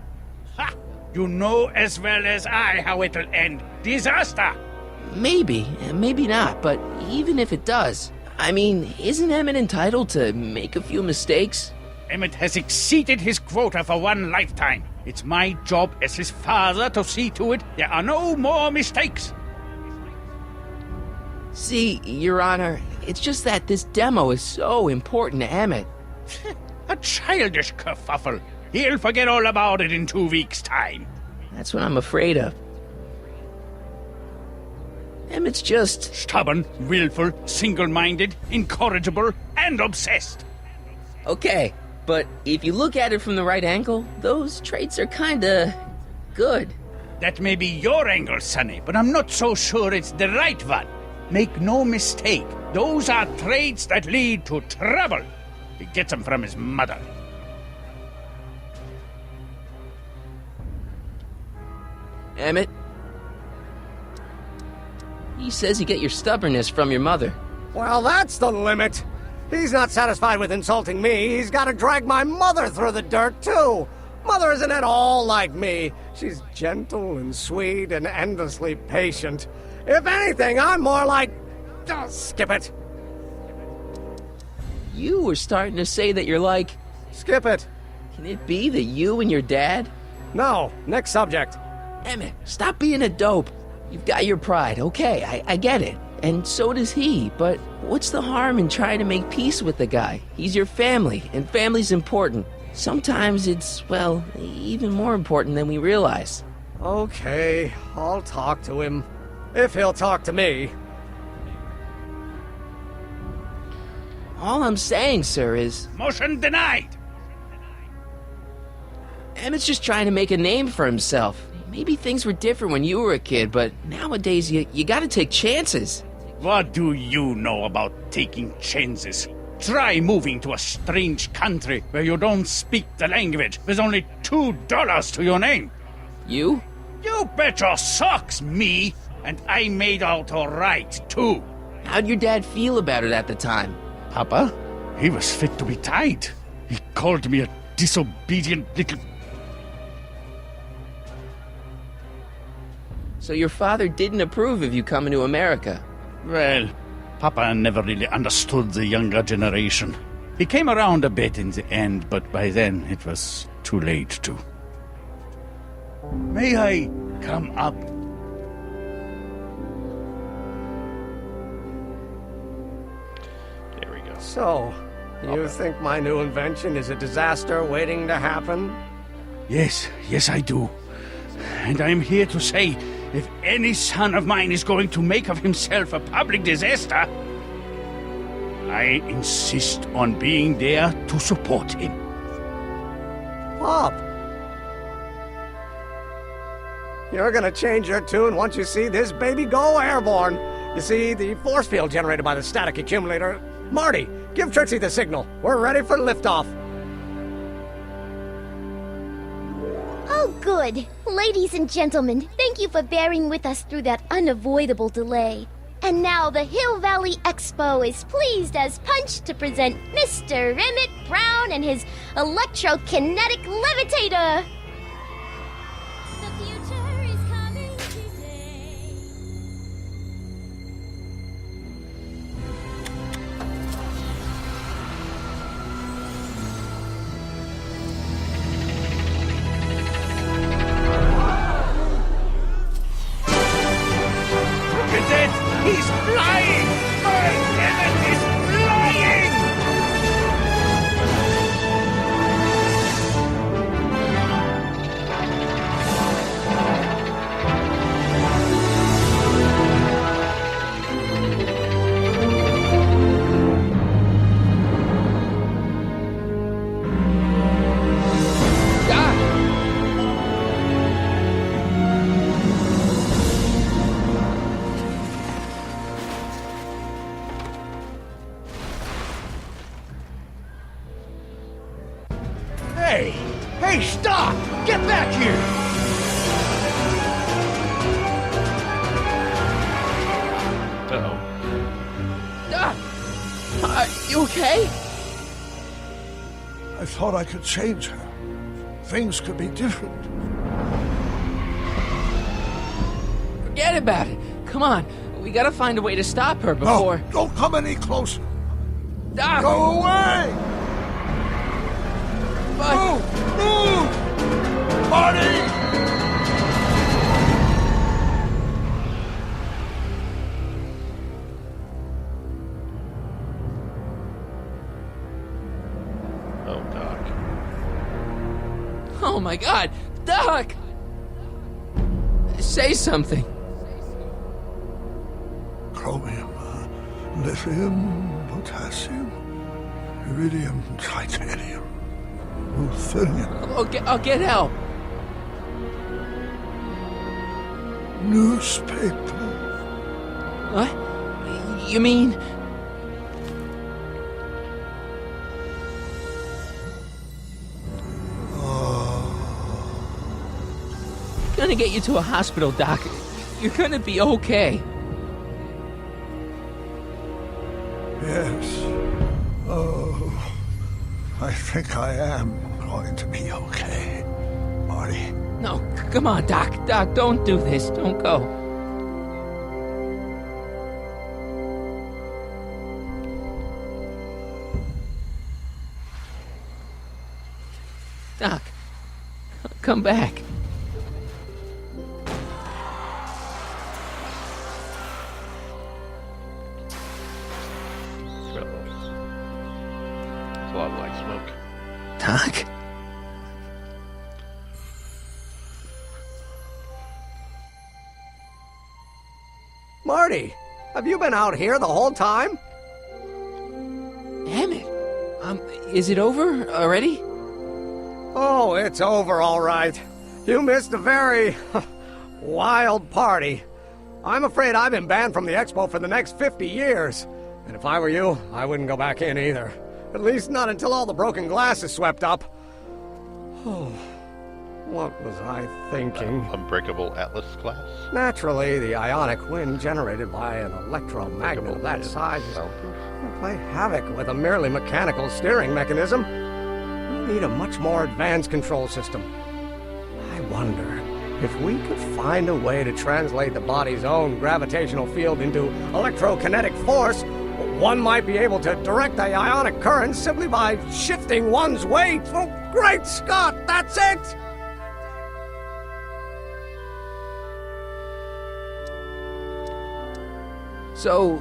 Ha! You know as well as I how it'll end. Disaster! Maybe, maybe not, but even if it does, I mean, isn't Emmett entitled to make a few mistakes? Emmett has exceeded his quota for one lifetime. It's my job as his father to see to it there are no more mistakes. See, Your Honor, it's just that this demo is so important to Emmett. A childish kerfuffle. He'll forget all about it in 2 weeks' time. That's what I'm afraid of. Emmett's just... stubborn, willful, single-minded, incorrigible, and obsessed. Okay, but if you look at it from the right angle, those traits are kinda... good. That may be your angle, Sonny, but I'm not so sure it's the right one. Make no mistake, those are traits that lead to trouble. He gets them from his mother. Emmett? He says you get your stubbornness from your mother. Well, that's the limit. He's not satisfied with insulting me. He's got to drag my mother through the dirt, too. Mother isn't at all like me. She's gentle and sweet and endlessly patient. If anything, I'm more like... oh, skip it. You were starting to say that you're like... skip it. Can it be that you and your dad... No, next subject. Emmett, stop being a dope. You've got your pride, okay, I get it. And so does he, but what's the harm in trying to make peace with the guy? He's your family, and family's important. Sometimes it's, well, even more important than we realize. Okay, I'll talk to him. If he'll talk to me. All I'm saying, sir, is... motion denied! Emmett's just trying to make a name for himself. Maybe things were different when you were a kid, but nowadays you gotta take chances. What do you know about taking chances? Try moving to a strange country where you don't speak the language with only $2 to your name. You? You bet your socks, me! And I made out all right, too. How'd your dad feel about it at the time? Papa? He was fit to be tied. He called me a disobedient little... So your father didn't approve of you coming to America? Well, Papa never really understood the younger generation. He came around a bit in the end, but by then it was too late to. May I come up? There we go. So, you think my new invention is a disaster waiting to happen? Yes, I do. And I'm here to say, if any son of mine is going to make of himself a public disaster, I insist on being there to support him. Pop! You're gonna change your tune once you see this baby go airborne. You see, the force field generated by the static accumulator... Marty, give Trixie the signal. We're ready for liftoff. Good. Ladies and gentlemen, thank you for bearing with us through that unavoidable delay. And now the Hill Valley Expo is pleased as punch to present Mr. Emmett Brown and his electrokinetic levitator. The future is coming today. Look at it! He's flying! My Emmett is flying! Hey! Hey, stop! Get back here! Are you okay? I thought I could change her. Things could be different. Forget about it. Come on. We gotta find a way to stop her before... No, don't come any closer. Doc! Go away! But... Move! Marty! Oh, Doc. Oh my God! Doc! Say something. Chromium, lithium, potassium, iridium, titanium, ruthenium, I'll get help. newspaper. What? You mean... Gonna get you to a hospital, Doc. You're gonna be okay. Yes. Oh, I think I am going to be okay, Marty. No, come on, Doc. Doc, don't do this. Don't go. Doc, come back. It's a lot of black smoke. Doc? Marty, have you been out here the whole time? Emmett, is it over already? Oh, it's over all right. You missed a very wild party. I'm afraid I've been banned from the expo for the next 50 years. And if I were you, I wouldn't go back in either. At least not until all the broken glass is swept up. Oh, what was I thinking? Unbreakable Atlas class? Naturally, the ionic wind generated by an electromagnet of that size will play havoc with a merely mechanical steering mechanism. We need a much more advanced control system. I wonder if we could find a way to translate the body's own gravitational field into electrokinetic force. One might be able to direct the ionic current simply by shifting one's weight. Oh, great Scott, that's it! So,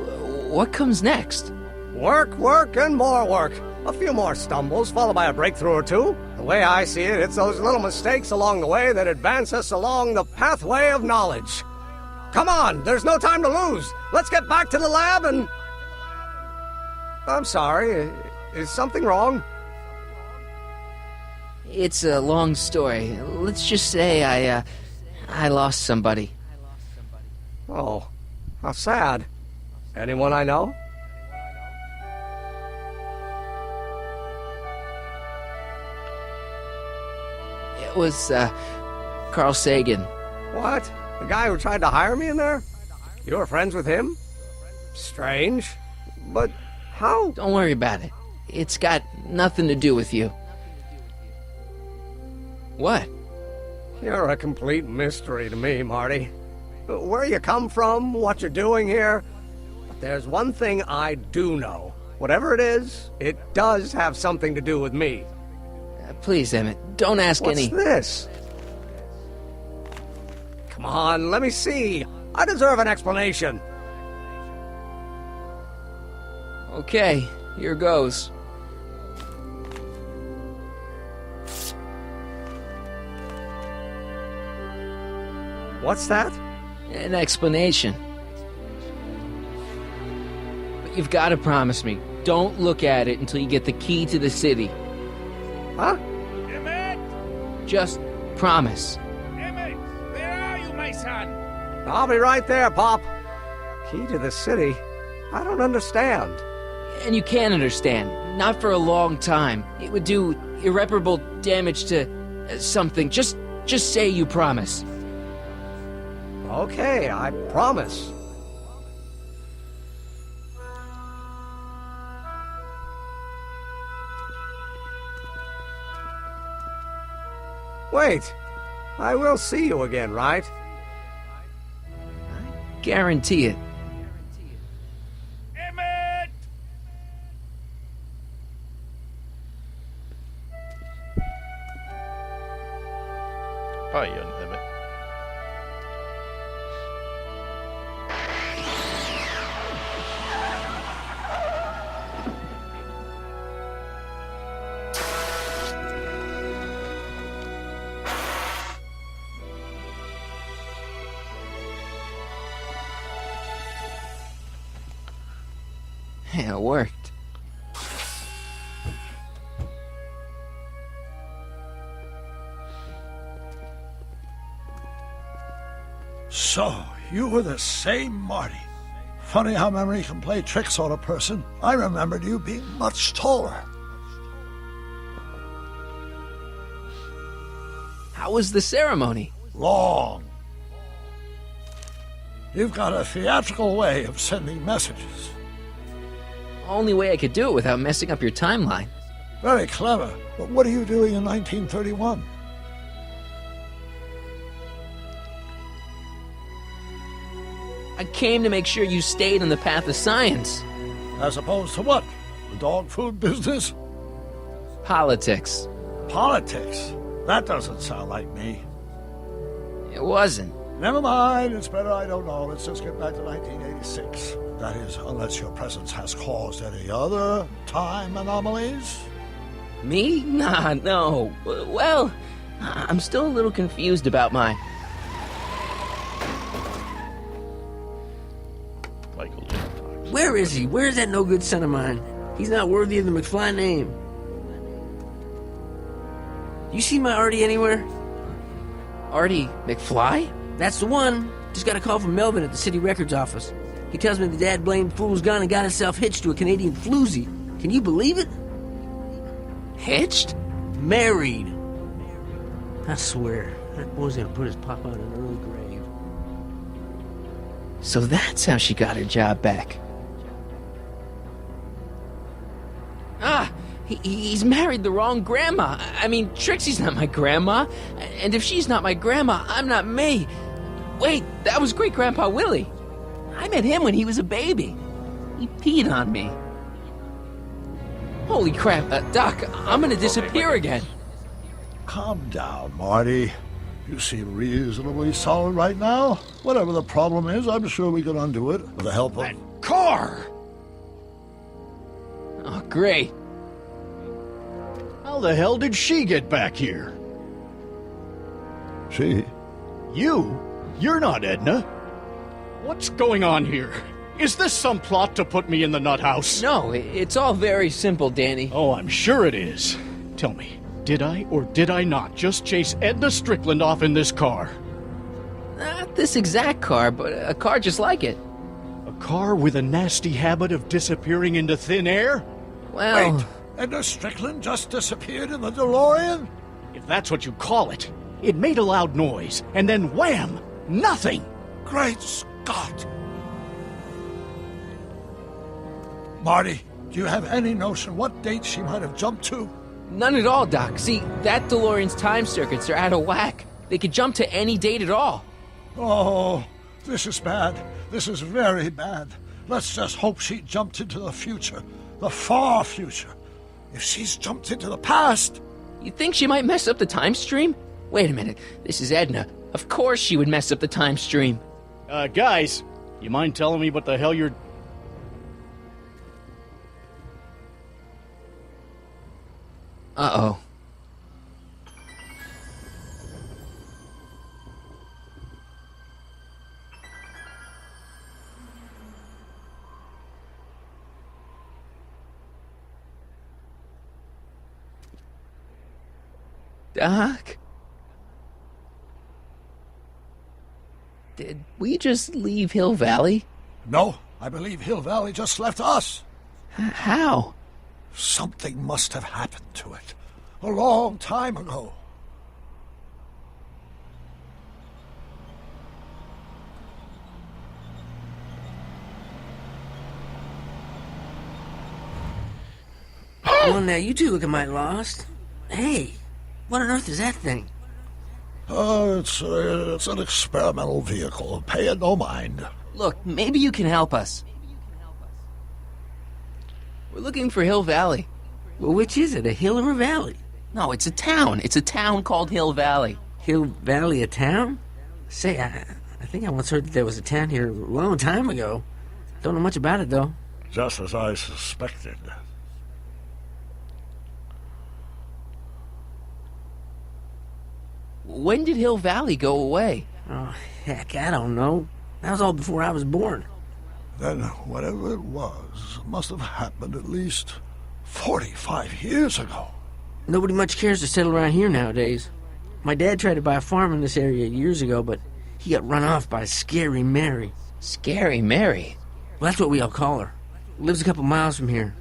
what comes next? Work, work, and more work. A few more stumbles, followed by a breakthrough or two. The way I see it, it's those little mistakes along the way that advance us along the pathway of knowledge. Come on, there's no time to lose. Let's get back to the lab and... I'm sorry, is something wrong? It's a long story. Let's just say I lost somebody. Oh, how sad. Anyone I know? It was Carl Sagan. What? The guy who tried to hire me in there? You were friends with him? Strange. But how? Don't worry about it. It's got nothing to do with you. What? You're a complete mystery to me, Marty. Where you come from, what you're doing here. But there's one thing I do know. Whatever it is, it does have something to do with me. Please, Emmett, don't ask any... What's this? Come on, let me see. I deserve an explanation. Okay, here goes. What's that? An explanation. But you've got to promise me, don't look at it until you get the key to the city. Huh? Emmett! Just promise. Emmett, where are you, my son? I'll be right there, Pop. Key to the city? I don't understand. And you can't understand. Not for a long time. It would do irreparable damage to something. Just say you promise. Okay, I promise. Wait, I will see you again, right? Guarantee it. Emmett! Hi, young Emmett. Yeah, it worked. So, you were the same Marty. Funny how memory can play tricks on a person. I remembered you being much taller. How was the ceremony? Long. You've got a theatrical way of sending messages. Only way I could do it without messing up your timeline. Very clever. But what are you doing in 1931? I came to make sure you stayed on the path of science. As opposed to what? The dog food business? Politics. Politics? That doesn't sound like me. It wasn't. Never mind, it's better I don't know. Let's just get back to 1986. That is, unless your presence has caused any other time anomalies. Me? Nah, no. Well, I'm still a little confused about my... Michael. Where is he? Where's that no-good son of mine? He's not worthy of the McFly name. You see my Artie anywhere? Artie McFly? That's the one. Just got a call from Melvin at the city records office. He tells me the dad-blamed fool's gone and got himself hitched to a Canadian floozy. Can you believe it? Hitched? Married. I swear, that boy's gonna put his pop out in an early grave. So that's how she got her job back. Ah! He's married the wrong grandma. I mean, Trixie's not my grandma. And if she's not my grandma, I'm not me. Wait, that was Great-Grandpa Willie. I met him when he was a baby. He peed on me. Holy crap, Doc, I'm gonna disappear again. Calm down, Marty. You seem reasonably solid right now. Whatever the problem is, I'm sure we can undo it with the help of... Car! Oh, great. How the hell did she get back here? She? You? You're not Edna. What's going on here? Is this some plot to put me in the nut house? No, it's all very simple, Danny. Oh, I'm sure it is. Tell me, did I or did I not just chase Edna Strickland off in this car? Not this exact car, but a car just like it. A car with a nasty habit of disappearing into thin air? Well... Wait, Edna Strickland just disappeared in the DeLorean? If that's what you call it. It made a loud noise, and then wham! Nothing! Great Scott! Marty, do you have any notion what date she might have jumped to? None at all, Doc. See, that DeLorean's time circuits are out of whack. They could jump to any date at all. Oh, this is bad. This is very bad. Let's just hope she jumped into the future. The far future. If she's jumped into the past... You think she might mess up the time stream? Wait a minute. This is Edna. Of course she would mess up the time stream. Guys, you mind telling me what the hell you're... Uh-oh. Doc? Did we just leave Hill Valley? No, I believe Hill Valley just left us. How? Something must have happened to it. A long time ago. Well, now you two looking mighty lost. Hey, what on earth is that thing? It's an experimental vehicle. Pay it no mind. Look, maybe you can help us. We're looking for Hill Valley. Well, which is it, a hill or a valley? No, it's a town. It's a town called Hill Valley. Hill Valley, a town? Say, I think I once heard that there was a town here a long time ago. Don't know much about it, though. Just as I suspected. When did Hill Valley go away? Oh, heck, I don't know. That was all before I was born. Then whatever it was must have happened at least 45 years ago. Nobody much cares to settle around here nowadays. My dad tried to buy a farm in this area years ago, but he got run off by Scary Mary. Scary Mary? Well, that's what we all call her. Lives a couple miles from here.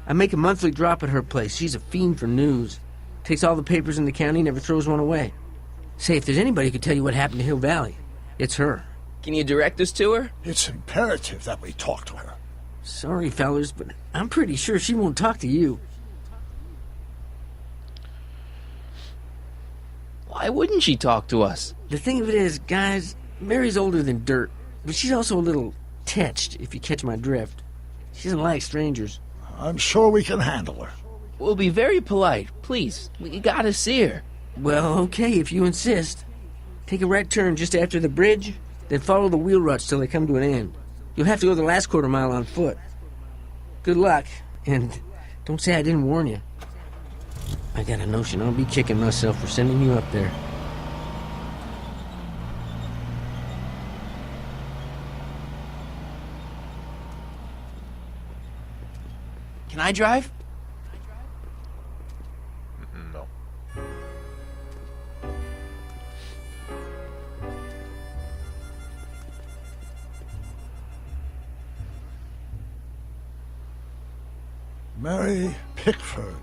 I make a monthly drop at her place. She's a fiend for news. Takes all the papers in the county, never throws one away. Say, if there's anybody who could tell you what happened to Hill Valley, it's her. Can you direct us to her? It's imperative that we talk to her. Sorry, fellers, but I'm pretty sure she won't talk to you. Why wouldn't she talk to us? The thing of it is, guys, Mary's older than dirt, but she's also a little tetched, if you catch my drift. She doesn't like strangers. I'm sure we can handle her. We'll be very polite. Please, we gotta see her. Well, okay, if you insist. Take a right turn just after the bridge, then follow the wheel ruts till they come to an end. You'll have to go the last quarter mile on foot. Good luck, and don't say I didn't warn you. I got a notion I'll be kicking myself for sending you up there. Can I drive? No. Mary Pickford.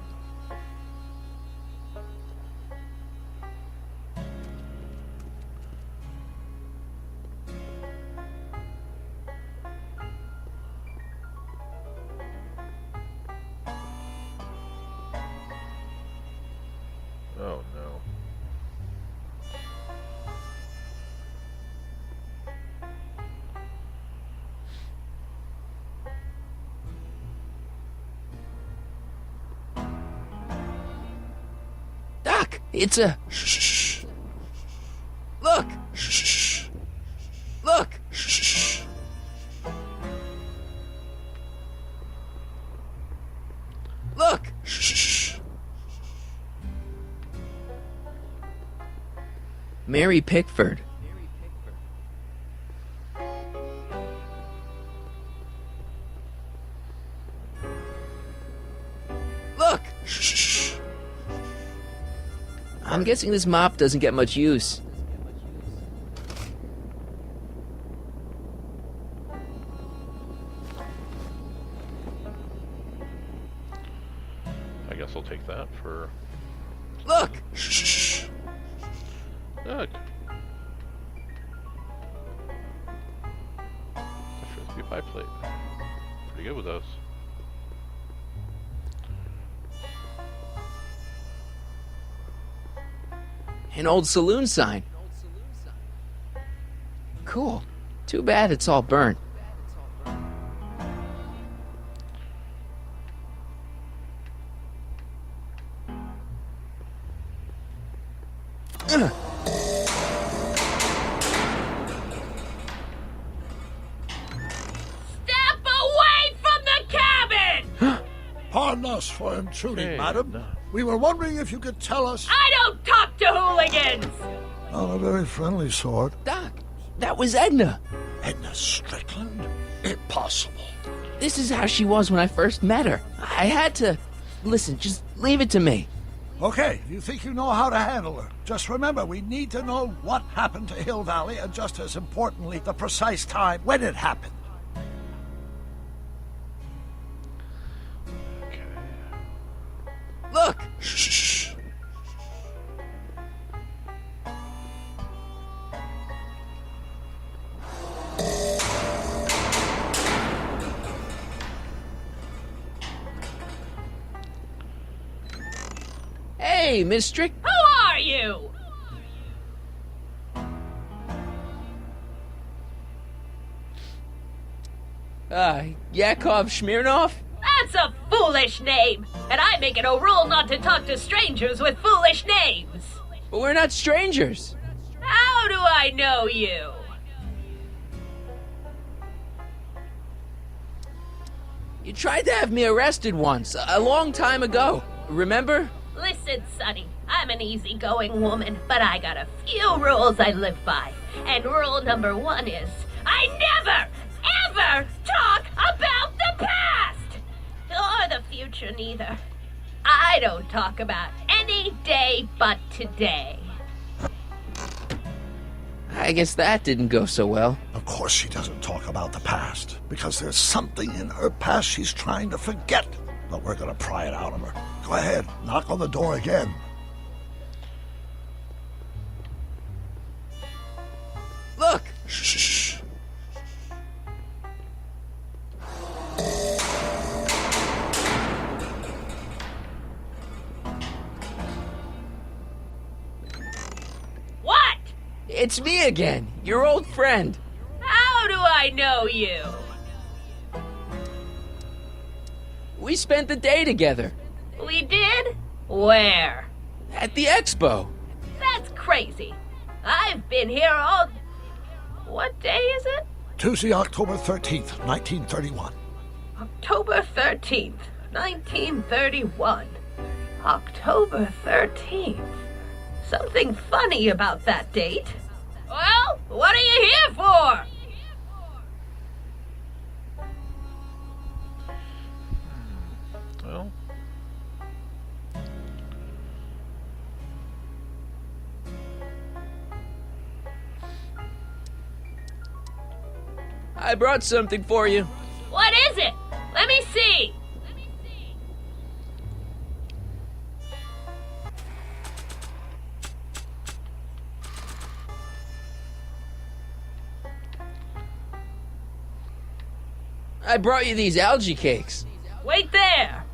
Oh no. Doc, it's a... Shh. Look! Shh. Look! Shh. Look! Shh. Mary Pickford. Look! Shh. I'm guessing this mop doesn't get much use. I guess I'll take that for... Look! Shh. Look. A frisbee pie plate. Pretty good with those. An old saloon sign. Cool. Too bad it's all burnt. Step away from the cabin! Pardon us for intruding, Hey, madam. no. We were wondering if you could tell us... I don't talk to hooligans! Not a very friendly sort. Doc, that was Edna. Edna Strickland? Impossible. This is how she was when I first met her. I had to... Listen, just leave it to me. Okay, you think you know how to handle her. Just remember, we need to know what happened to Hill Valley, and just as importantly, the precise time when it happened. Look! Shh. Hey, Miss Strick... Who are you? Yakov Smirnov? That's a foolish name, and I make it a rule not to talk to strangers with foolish names. But we're not strangers. How do I know you? You tried to have me arrested once, a long time ago. Remember? Listen, Sonny, I'm an easygoing woman, but I got a few rules I live by. And rule number 1 is, I never, ever talk about the past! Or the future, neither. I don't talk about any day but today. I guess that didn't go so well. Of course she doesn't talk about the past, because there's something in her past she's trying to forget. But we're gonna pry it out of her. Go ahead, knock on the door again. Look! Shh. What? It's me again, your old friend. How do I know you? We spent the day together. We did? Where? At the expo. That's crazy. I've been here all... What day is it? Tuesday, October 13th, 1931. October 13th, 1931. October 13th. Something funny about that date. Well, what are you here for? Well... I brought something for you. What is it? Let me see. I brought you these algae cakes. Wait there.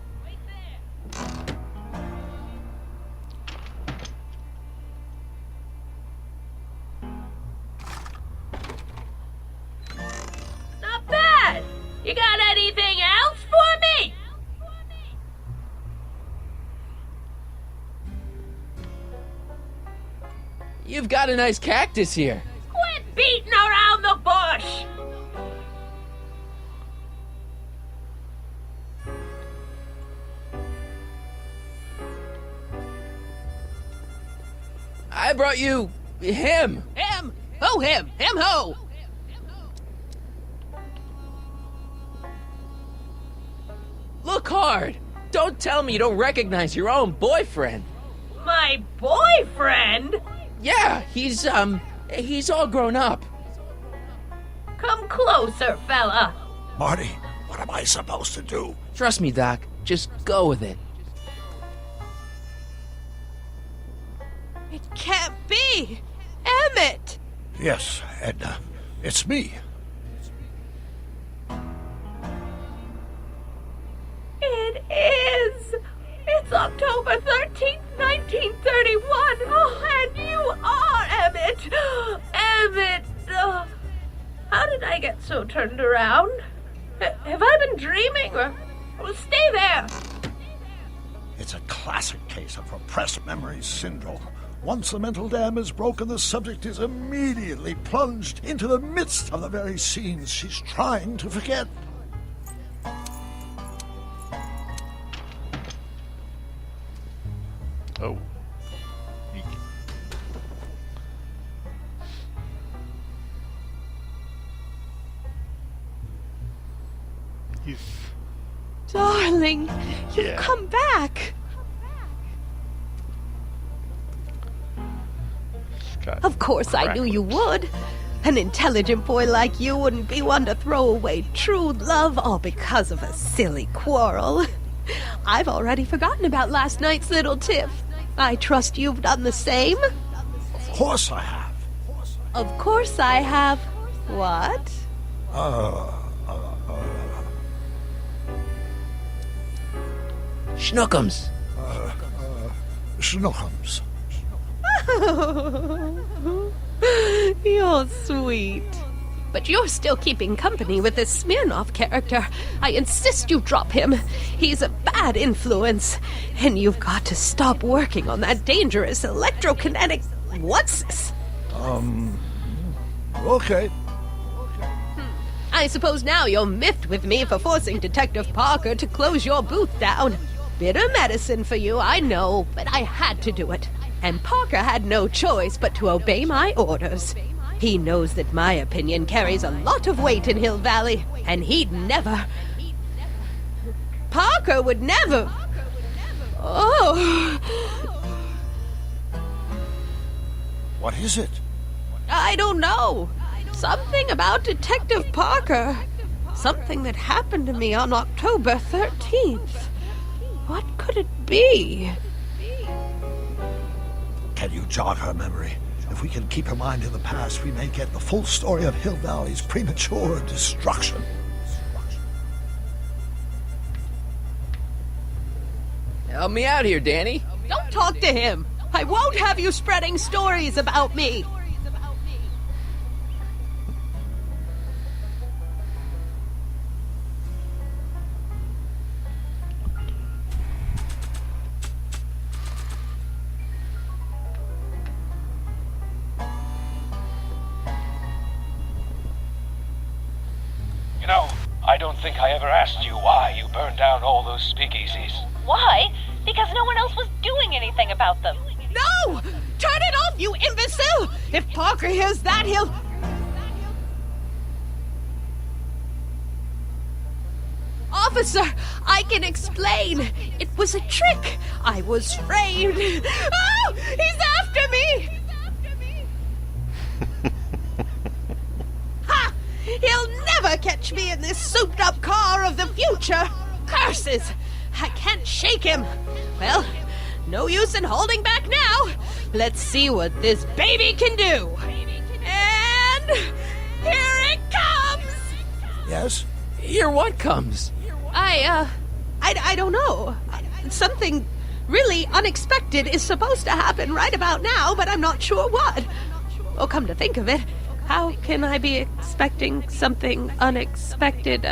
Not bad. You got anything else for me? You've got a nice cactus here. Quit beating around the bush. I brought you him. Him? Who him? Him who? Look hard. Don't tell me you don't recognize your own boyfriend. My boyfriend? Yeah, he's all grown up. Come closer, fella. Marty, what am I supposed to do? Trust me, Doc. Just go with it. It can't be! Emmett! Yes, Edna. It's me. It is! It's October 13th, 1931! Oh, and you are Emmett! Emmett! How did I get so turned around? Have I been dreaming, or... Well, stay there! It's a classic case of repressed memory syndrome. Once the mental dam is broken, the subject is immediately plunged into the midst of the very scenes she's trying to forget. Oh. Eek. He's... Darling, you've Yeah. come back! got Of course I knew you would. An intelligent boy like you wouldn't be one to throw away true love all because of a silly quarrel. I've already forgotten about last night's little tiff. I trust you've done the same? Of course I have. Of course I have. What? Schnookums. Schnookums. You're sweet. But you're still keeping company with this Smirnoff character. I insist you drop him. He's a bad influence. And you've got to stop working on that dangerous electrokinetic... What's this? Okay. I suppose now you're miffed with me for forcing Detective Parker to close your booth down. Bitter medicine for you, I know, but I had to do it. And Parker had no choice but to obey my orders. He knows that my opinion carries a lot of weight in Hill Valley, and he'd never... Parker would never... Oh... What is it? I don't know. Something about Detective Parker. Something that happened to me on October 13th. What could it be? Can you jog her memory? If we can keep her mind in the past, we may get the full story of Hill Valley's premature destruction. Help me out here, Danny. Don't talk to him. I won't have you spreading stories about me. You know, I don't think I ever asked you why you burned down all those speakeasies. Why? Because no one else was doing anything about them. No! Turn it off, you imbecile! If Parker hears that, he'll... Officer, I can explain. It was a trick. I was framed. Oh! He's after me! Ha! He'll never catch me in this souped-up car of the future. Curses! I can't shake him. Well, no use in holding back now. Let's see what this baby can do. And here it comes! Yes? Here what comes? I don't know. Something really unexpected is supposed to happen right about now, but I'm not sure what. Oh, come to think of it, how can I be expecting something unexpected?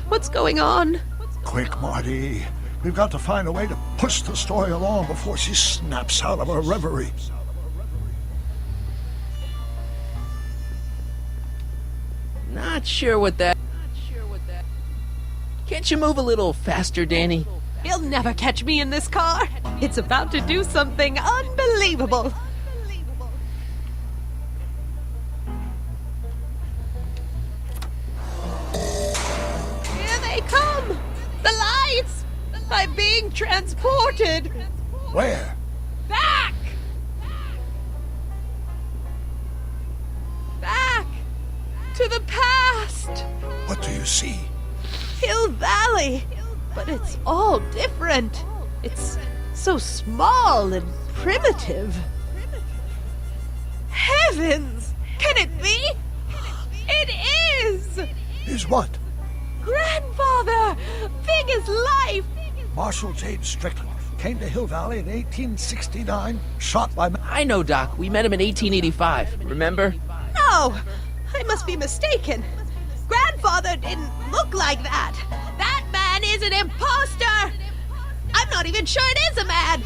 What's going on? Quick, Marty. We've got to find a way to push the story along before she snaps out of her reverie. Not sure what that... Can't you move a little faster, Danny? He'll never catch me in this car. It's about to do something unbelievable. Here they come! The lights! I'm being transported! Where? Back! Back! To the past! What do you see? Hill Valley! But it's all different. It's so small and primitive. Heavens! Can it be? It is! Is what? Grandfather! Big as life! Marshal James Strickland came to Hill Valley in 1869, shot by... I know, Doc. We met him in 1885. Remember? No! I must be mistaken. Grandfather didn't look like that. That man is an imposter! I'm not even sure it is a man!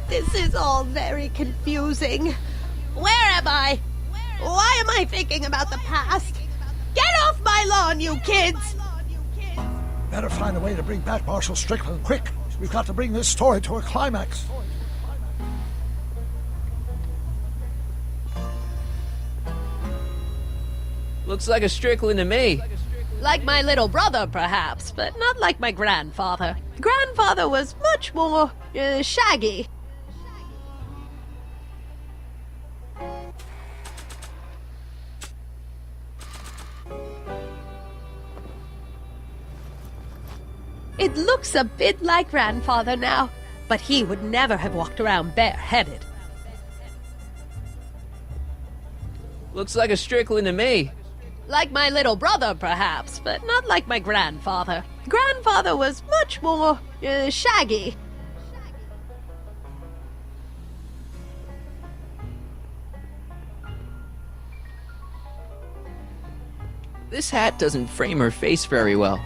This is all very confusing. Where am I? Why am I thinking about the past? Get off my lawn, you kids! Better find a way to bring back Marshal Strickland, quick! We've got to bring this story to a climax. Looks like a Strickland to me. Like my little brother, perhaps, but not like my grandfather. Grandfather was much more, shaggy. It looks a bit like grandfather now, but he would never have walked around bareheaded. Looks like a Strickland to me. Like my little brother, perhaps, but not like my grandfather. Grandfather was much more, shaggy. This hat doesn't frame her face very well.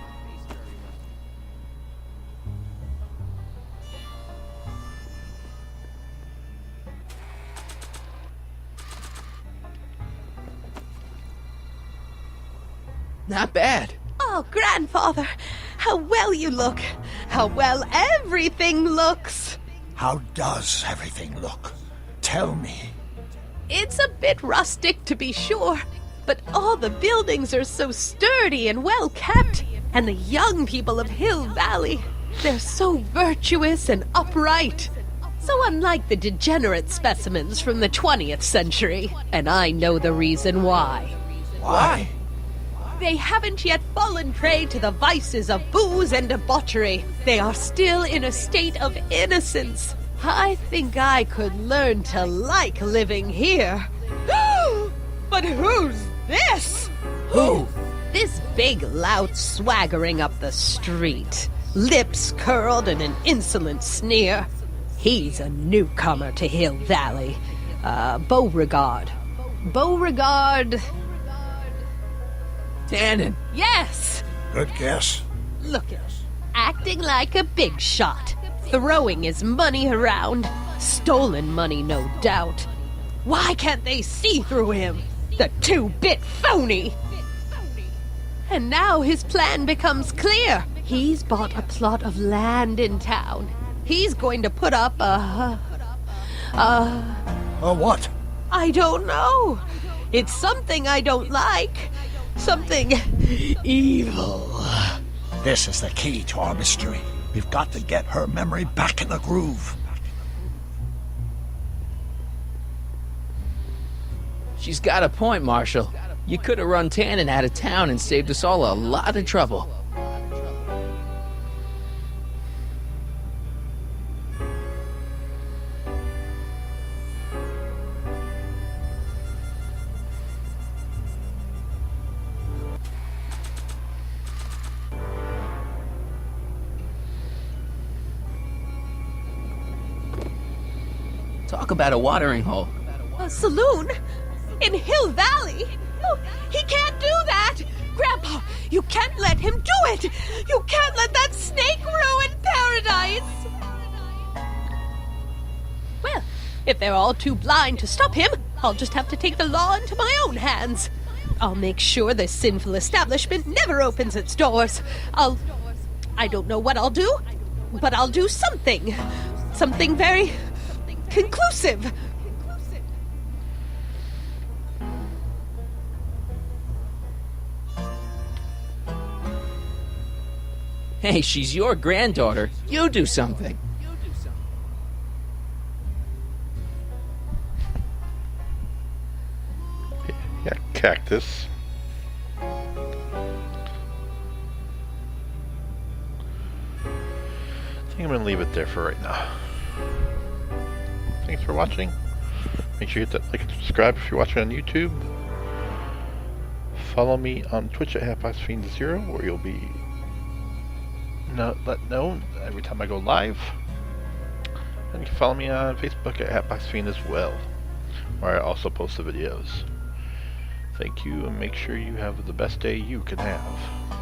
Not bad. Oh, grandfather, how well you look. How well everything looks. How does everything look? Tell me. It's a bit rustic, to be sure, but all the buildings are so sturdy and well kept. And the young people of Hill Valley, they're so virtuous and upright. So unlike the degenerate specimens from the 20th century. And I know the reason why. Why? They haven't yet fallen prey to the vices of booze and debauchery. They are still in a state of innocence. I think I could learn to like living here. But who's this? Who? This big lout swaggering up the street. Lips curled in an insolent sneer. He's a newcomer to Hill Valley. Beauregard. Beauregard... Tannen. Yes! Good guess. Look at him. Acting like a big shot. Throwing his money around. Stolen money, no doubt. Why can't they see through him? The two-bit phony! And now his plan becomes clear. He's bought a plot of land in town. He's going to put up a what? I don't know. It's something I don't like. Something evil. This is the key to our mystery. We've got to get her memory back in the groove. She's got a point, Marshal. You could have run Tannen out of town and saved us all a lot of trouble. Talk about a watering hole. A saloon? In Hill Valley? Oh, he can't do that! Grandpa, you can't let him do it! You can't let that snake ruin paradise! Well, if they're all too blind to stop him, I'll just have to take the law into my own hands. I'll make sure this sinful establishment never opens its doors. I don't know what I'll do, but I'll do something. Something very conclusive. Hey, she's your granddaughter. You do something. Yeah, cactus. I think I'm gonna leave it there for right now. Thanks for watching. Make sure you hit that like and subscribe if you're watching on YouTube. Follow me on Twitch at Hatboxfiend0, where you'll be let know every time I go live. And you can follow me on Facebook at Hatboxfiend as well, where I also post the videos. Thank you, and make sure you have the best day you can have.